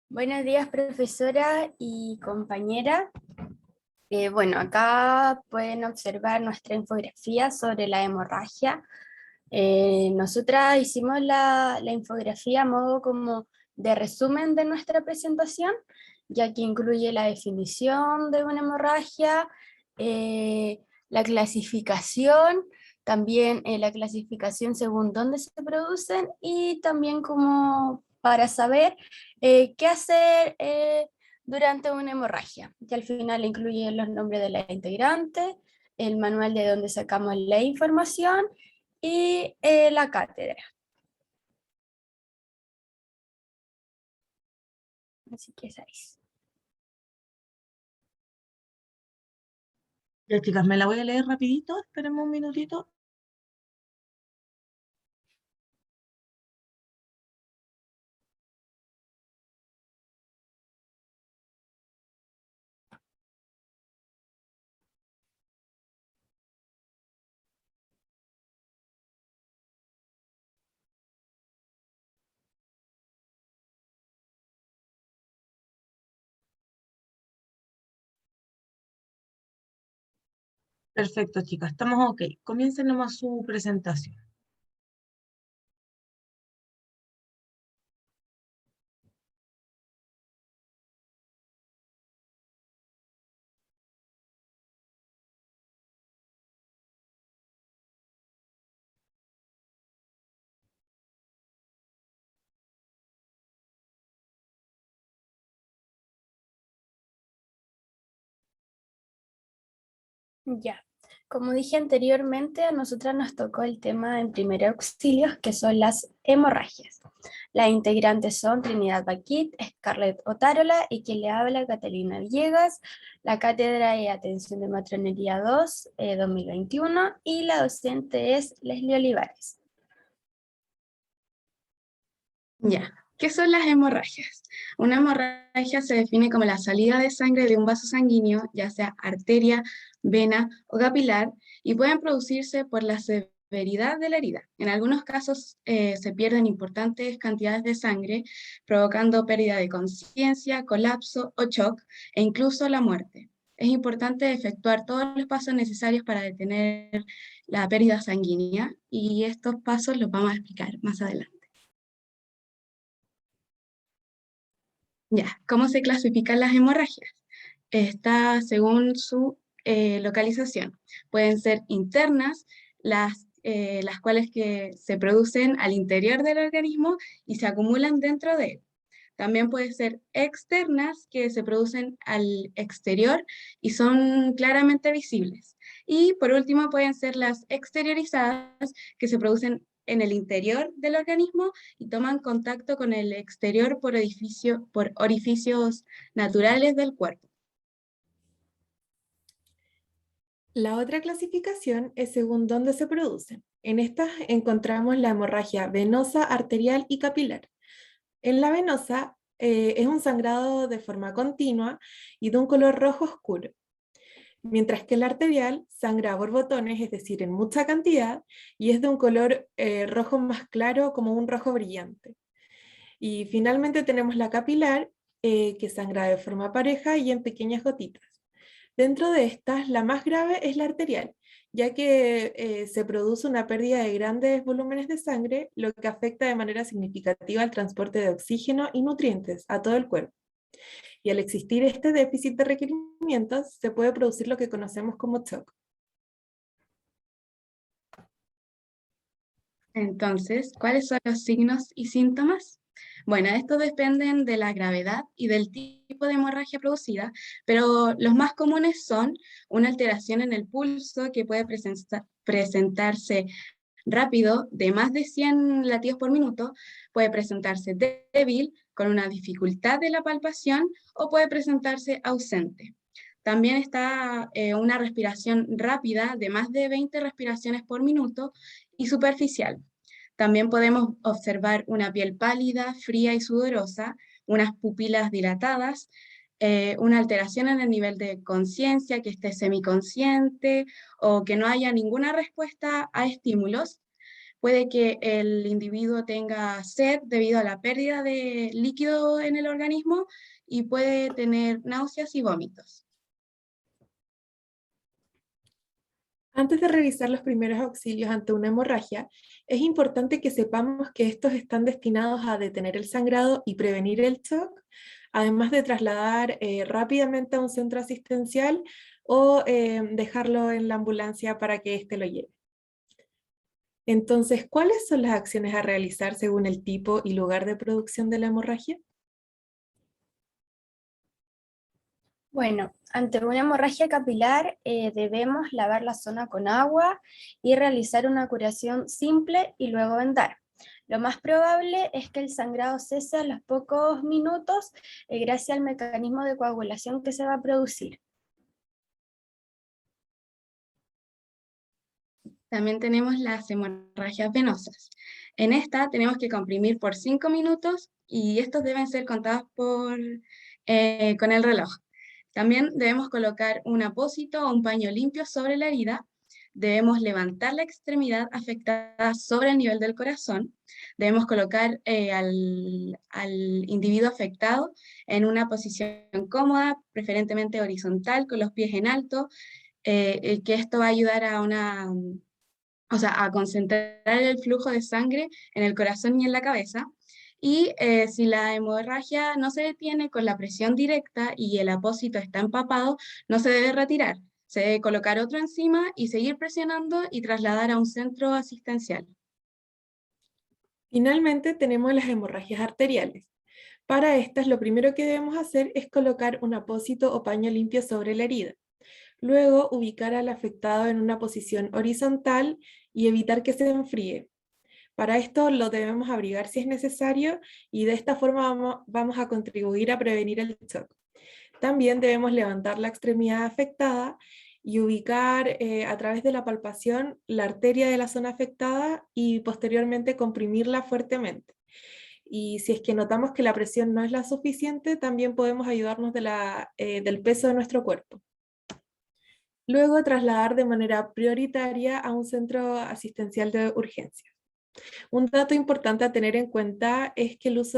[SPEAKER 12] buenos días, profesora y compañera. Bueno, acá pueden observar nuestra infografía sobre la hemorragia. Nosotras hicimos la infografía a modo como de resumen de nuestra presentación, ya que incluye la definición de una hemorragia, la clasificación, también la clasificación según dónde se producen y también como para saber qué hacer durante una hemorragia, que al final incluye los nombres de la integrante, el manual de donde sacamos la información y la cátedra. Así que esa es.
[SPEAKER 1] Ya, chicas, me la voy a leer rapidito. Espérenme un minutito. Perfecto, chicas, estamos ok. Comiencen nomás su presentación.
[SPEAKER 12] Ya, como dije anteriormente, a nosotras nos tocó el tema en primer auxilio, que son las hemorragias. Las integrantes son Trinidad Baquit, Scarlett Otárola y quien le habla, Catalina Villegas. La cátedra es Atención de Matronería 2, 2021, y la docente es Leslie Olivares.
[SPEAKER 11] Ya, ¿qué son las hemorragias? Una hemorragia se define como la salida de sangre de un vaso sanguíneo, ya sea arteria, vena o capilar, y pueden producirse por la severidad de la herida. En algunos casos se pierden importantes cantidades de sangre, provocando pérdida de conciencia, colapso o shock, e incluso la muerte. Es importante efectuar todos los pasos necesarios para detener la pérdida sanguínea, y estos pasos los vamos a explicar más adelante. Ya, ¿cómo se clasifican las hemorragias? Está según su localización. Pueden ser internas, las cuales que se producen al interior del organismo y se acumulan dentro de él. También pueden ser externas, que se producen al exterior y son claramente visibles. Y por último pueden ser las exteriorizadas, que se producen en el interior del organismo y toman contacto con el exterior por orificios naturales del cuerpo.
[SPEAKER 13] La otra clasificación es según dónde se producen. En estas encontramos la hemorragia venosa, arterial y capilar. En la venosa es un sangrado de forma continua y de un color rojo oscuro, mientras que la arterial sangra a borbotones, es decir, en mucha cantidad, y es de un color rojo más claro, como un rojo brillante. Y finalmente tenemos la capilar, que sangra de forma pareja y en pequeñas gotitas. Dentro de estas, la más grave es la arterial, ya que se produce una pérdida de grandes volúmenes de sangre, lo que afecta de manera significativa el transporte de oxígeno y nutrientes a todo el cuerpo. Y al existir este déficit de requerimientos, se puede producir lo que conocemos como shock.
[SPEAKER 11] Entonces, ¿cuáles son los signos y síntomas? Bueno, estos dependen de la gravedad y del tipo de hemorragia producida, pero los más comunes son una alteración en el pulso que puede presentarse rápido, de más de 100 latidos por minuto, puede presentarse débil, con una dificultad de la palpación, o puede presentarse ausente. También está una respiración rápida, de más de 20 respiraciones por minuto, y superficial. También podemos observar una piel pálida, fría y sudorosa, unas pupilas dilatadas, una alteración en el nivel de conciencia, que esté semiconsciente o que no haya ninguna respuesta a estímulos. Puede que el individuo tenga sed debido a la pérdida de líquido en el organismo y puede tener náuseas y vómitos.
[SPEAKER 13] Antes de revisar los primeros auxilios ante una hemorragia, es importante que sepamos que estos están destinados a detener el sangrado y prevenir el shock, además de trasladar rápidamente a un centro asistencial o dejarlo en la ambulancia para que éste lo lleve. Entonces, ¿cuáles son las acciones a realizar según el tipo y lugar de producción de la hemorragia?
[SPEAKER 12] Bueno, ante una hemorragia capilar debemos lavar la zona con agua y realizar una curación simple y luego vendar. Lo más probable es que el sangrado cese a los pocos minutos gracias al mecanismo de coagulación que se va a producir.
[SPEAKER 11] También tenemos las hemorragias venosas. En esta tenemos que comprimir por 5 minutos y estos deben ser contados con el reloj. También debemos colocar un apósito o un paño limpio sobre la herida. Debemos levantar la extremidad afectada sobre el nivel del corazón. Debemos colocar al individuo afectado en una posición cómoda, preferentemente horizontal, con los pies en alto, que esto va a ayudar a concentrar el flujo de sangre en el corazón y en la cabeza. Y si la hemorragia no se detiene con la presión directa y el apósito está empapado, no se debe retirar. Se debe colocar otro encima y seguir presionando y trasladar a un centro asistencial.
[SPEAKER 13] Finalmente tenemos las hemorragias arteriales. Para estas, lo primero que debemos hacer es colocar un apósito o paño limpio sobre la herida. Luego, ubicar al afectado en una posición horizontal y evitar que se enfríe. Para esto lo debemos abrigar si es necesario y de esta forma vamos a contribuir a prevenir el shock. También debemos levantar la extremidad afectada y ubicar a través de la palpación la arteria de la zona afectada y posteriormente comprimirla fuertemente. Y si es que notamos que la presión no es la suficiente, también podemos ayudarnos del peso de nuestro cuerpo. Luego trasladar de manera prioritaria a un centro asistencial de urgencia. Un dato importante a tener en cuenta es que el uso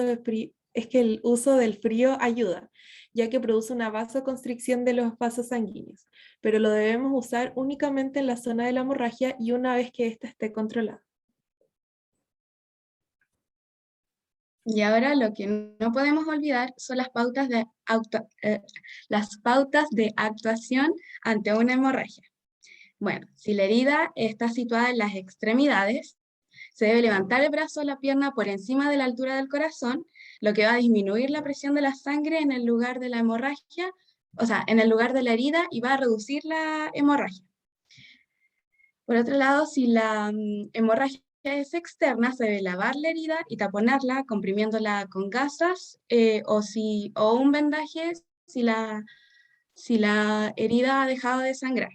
[SPEAKER 13] del frío ayuda, ya que produce una vasoconstricción de los vasos sanguíneos, pero lo debemos usar únicamente en la zona de la hemorragia y una vez que ésta esté controlada.
[SPEAKER 11] Y ahora lo que no podemos olvidar son las pautas de actuación ante una hemorragia. Bueno, si la herida está situada en las extremidades, se debe levantar el brazo o la pierna por encima de la altura del corazón, lo que va a disminuir la presión de la sangre en el lugar de la hemorragia, en el lugar de la herida, y va a reducir la hemorragia. Por otro lado, si la hemorragia es externa, se debe lavar la herida y taponarla, comprimiéndola con gasas o un vendaje si la herida ha dejado de sangrar.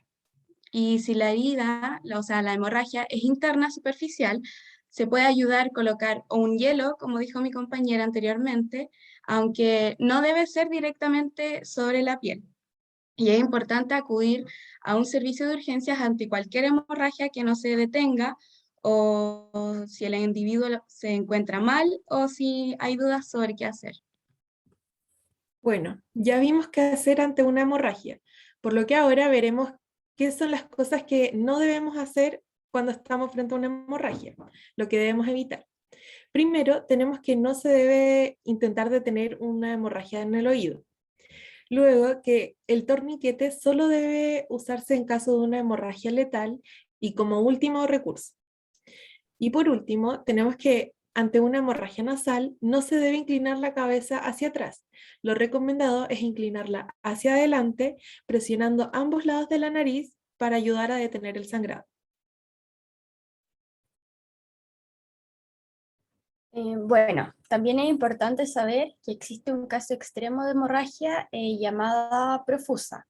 [SPEAKER 11] Y si la herida, o sea, la hemorragia es interna, superficial, se puede ayudar a colocar o un hielo, como dijo mi compañera anteriormente, aunque no debe ser directamente sobre la piel. Y es importante acudir a un servicio de urgencias ante cualquier hemorragia que no se detenga o si el individuo se encuentra mal o si hay dudas sobre qué hacer.
[SPEAKER 13] Bueno, ya vimos qué hacer ante una hemorragia, por lo que ahora veremos qué son las cosas que no debemos hacer cuando estamos frente a una hemorragia, lo que debemos evitar. Primero, tenemos que no se debe intentar detener una hemorragia en el oído. Luego, que el torniquete solo debe usarse en caso de una hemorragia letal y como último recurso. Y por último, tenemos que ante una hemorragia nasal no se debe inclinar la cabeza hacia atrás. Lo recomendado es inclinarla hacia adelante, presionando ambos lados de la nariz para ayudar a detener el sangrado.
[SPEAKER 12] Bueno, también es importante saber que existe un caso extremo de hemorragia llamada profusa,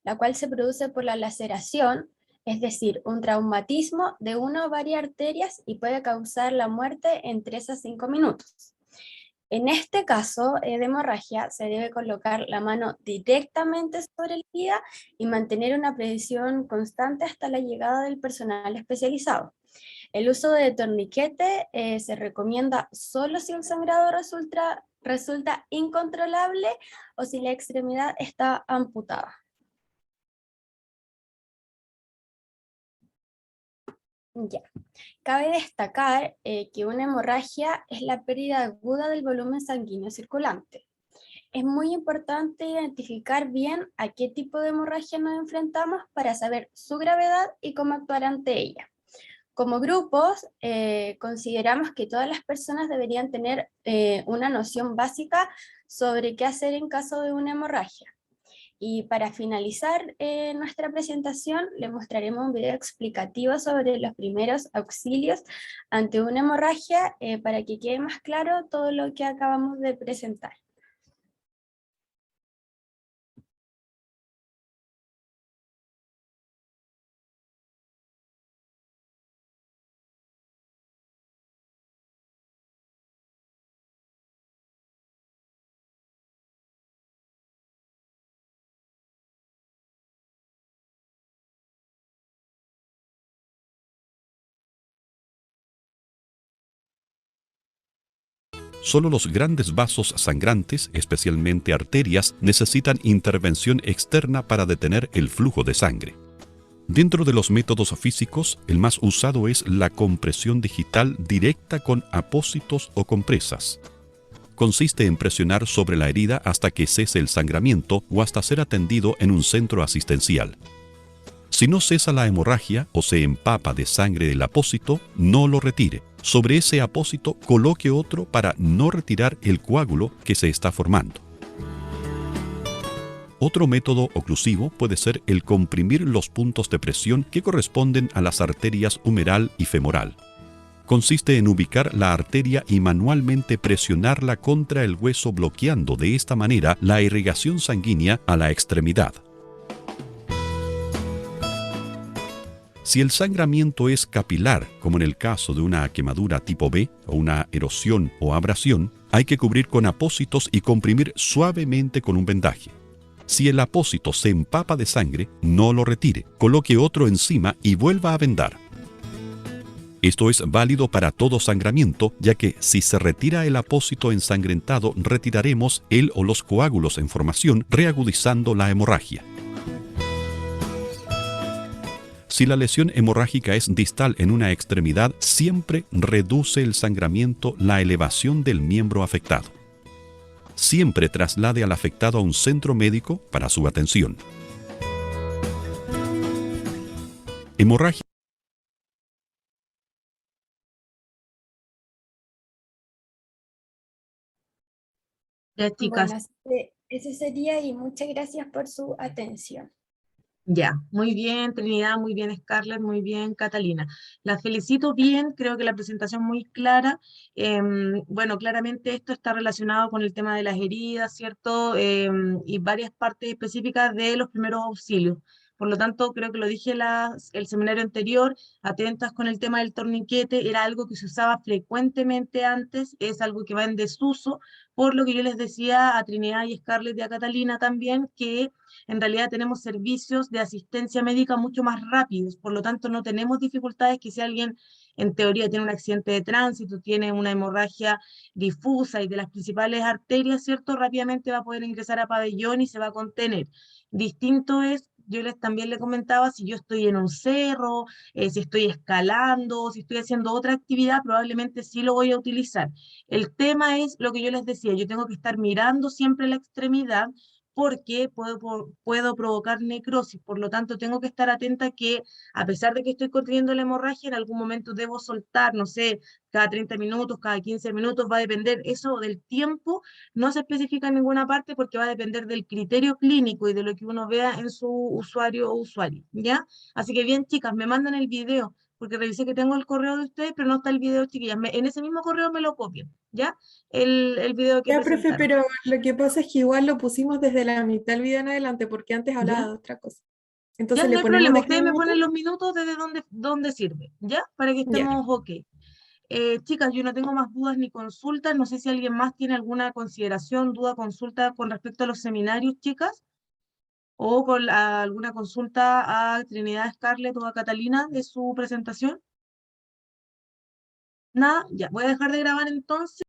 [SPEAKER 12] la cual se produce por la laceración, es decir, un traumatismo de una o varias arterias y puede causar la muerte en 3 a 5 minutos. En este caso de hemorragia se debe colocar la mano directamente sobre la herida y mantener una presión constante hasta la llegada del personal especializado. El uso de torniquete se recomienda solo si el sangrado resulta incontrolable o si la extremidad está amputada. Ya. Cabe destacar que una hemorragia es la pérdida aguda del volumen sanguíneo circulante. Es muy importante identificar bien a qué tipo de hemorragia nos enfrentamos para saber su gravedad y cómo actuar ante ella. Como grupos, consideramos que todas las personas deberían tener una noción básica sobre qué hacer en caso de una hemorragia. Y para finalizar nuestra presentación, les mostraremos un video explicativo sobre los primeros auxilios ante una hemorragia para que quede más claro todo lo que acabamos de presentar.
[SPEAKER 14] Solo los grandes vasos sangrantes, especialmente arterias, necesitan intervención externa para detener el flujo de sangre. Dentro de los métodos físicos, el más usado es la compresión digital directa con apósitos o compresas. Consiste en presionar sobre la herida hasta que cese el sangramiento o hasta ser atendido en un centro asistencial. Si no cesa la hemorragia o se empapa de sangre el apósito, no lo retire. Sobre ese apósito coloque otro para no retirar el coágulo que se está formando. Otro método oclusivo puede ser el comprimir los puntos de presión que corresponden a las arterias humeral y femoral. Consiste en ubicar la arteria y manualmente presionarla contra el hueso, bloqueando de esta manera la irrigación sanguínea a la extremidad. Si el sangramiento es capilar, como en el caso de una quemadura tipo B o una erosión o abrasión, hay que cubrir con apósitos y comprimir suavemente con un vendaje. Si el apósito se empapa de sangre, no lo retire, coloque otro encima y vuelva a vendar. Esto es válido para todo sangramiento, ya que si se retira el apósito ensangrentado, retiraremos el o los coágulos en formación, reagudizando la hemorragia. Si la lesión hemorrágica es distal en una extremidad, siempre reduce el sangramiento la elevación del miembro afectado. Siempre traslade al afectado a un centro médico para su atención. Hemorragia.
[SPEAKER 1] Ya, chicas.
[SPEAKER 12] Bueno, ese sería y muchas gracias por su atención.
[SPEAKER 1] Ya, muy bien Trinidad, muy bien Scarlett, muy bien Catalina. La felicito bien, creo que la presentación muy clara. Bueno, claramente esto está relacionado con el tema de las heridas, ¿cierto? Y varias partes específicas de los primeros auxilios. Por lo tanto, creo que lo dije el seminario anterior, atentas con el tema del torniquete, era algo que se usaba frecuentemente antes, es algo que va en desuso, por lo que yo les decía a Trinidad y Scarlett y a Catalina también, que en realidad tenemos servicios de asistencia médica mucho más rápidos, por lo tanto no tenemos dificultades que si alguien en teoría tiene un accidente de tránsito, tiene una hemorragia difusa y de las principales arterias, ¿cierto? Rápidamente va a poder ingresar a pabellón y se va a contener. Distinto es, yo también le comentaba, si yo estoy en un cerro, si estoy escalando, si estoy haciendo otra actividad, probablemente sí lo voy a utilizar. El tema es lo que yo les decía, yo tengo que estar mirando siempre la extremidad porque puedo provocar necrosis, por lo tanto tengo que estar atenta que a pesar de que estoy conteniendo la hemorragia, en algún momento debo soltar, no sé, cada 30 minutos, cada 15 minutos, va a depender eso del tiempo, no se especifica en ninguna parte porque va a depender del criterio clínico y de lo que uno vea en su usuario o usuaria, ¿ya? Así que bien, chicas, me mandan el video, porque revisé que tengo el correo de ustedes, pero no está el video, chiquillas. En ese mismo correo me lo copian, ¿ya? El video que
[SPEAKER 13] Ya, profe,
[SPEAKER 1] presentaron.
[SPEAKER 13] pero lo que pasa es que igual lo pusimos desde la mitad del video en adelante, porque antes hablaba
[SPEAKER 1] ¿Ya?
[SPEAKER 13] de otra cosa.
[SPEAKER 1] Ya,
[SPEAKER 13] Entonces
[SPEAKER 1] no
[SPEAKER 13] le
[SPEAKER 1] hay
[SPEAKER 13] ponemos
[SPEAKER 1] problema.
[SPEAKER 13] de qué
[SPEAKER 1] Ustedes me ponen
[SPEAKER 13] minuto.
[SPEAKER 1] los minutos desde donde sirve, ¿ya? Para que
[SPEAKER 13] Ya.
[SPEAKER 1] estemos ok. Chicas, yo no tengo más dudas ni consultas. No sé si alguien más tiene alguna consideración, duda, consulta con respecto a los seminarios, chicas, o con alguna consulta a Trinidad Scarlett o a Catalina de su presentación. Nada, ya, voy a dejar de grabar entonces.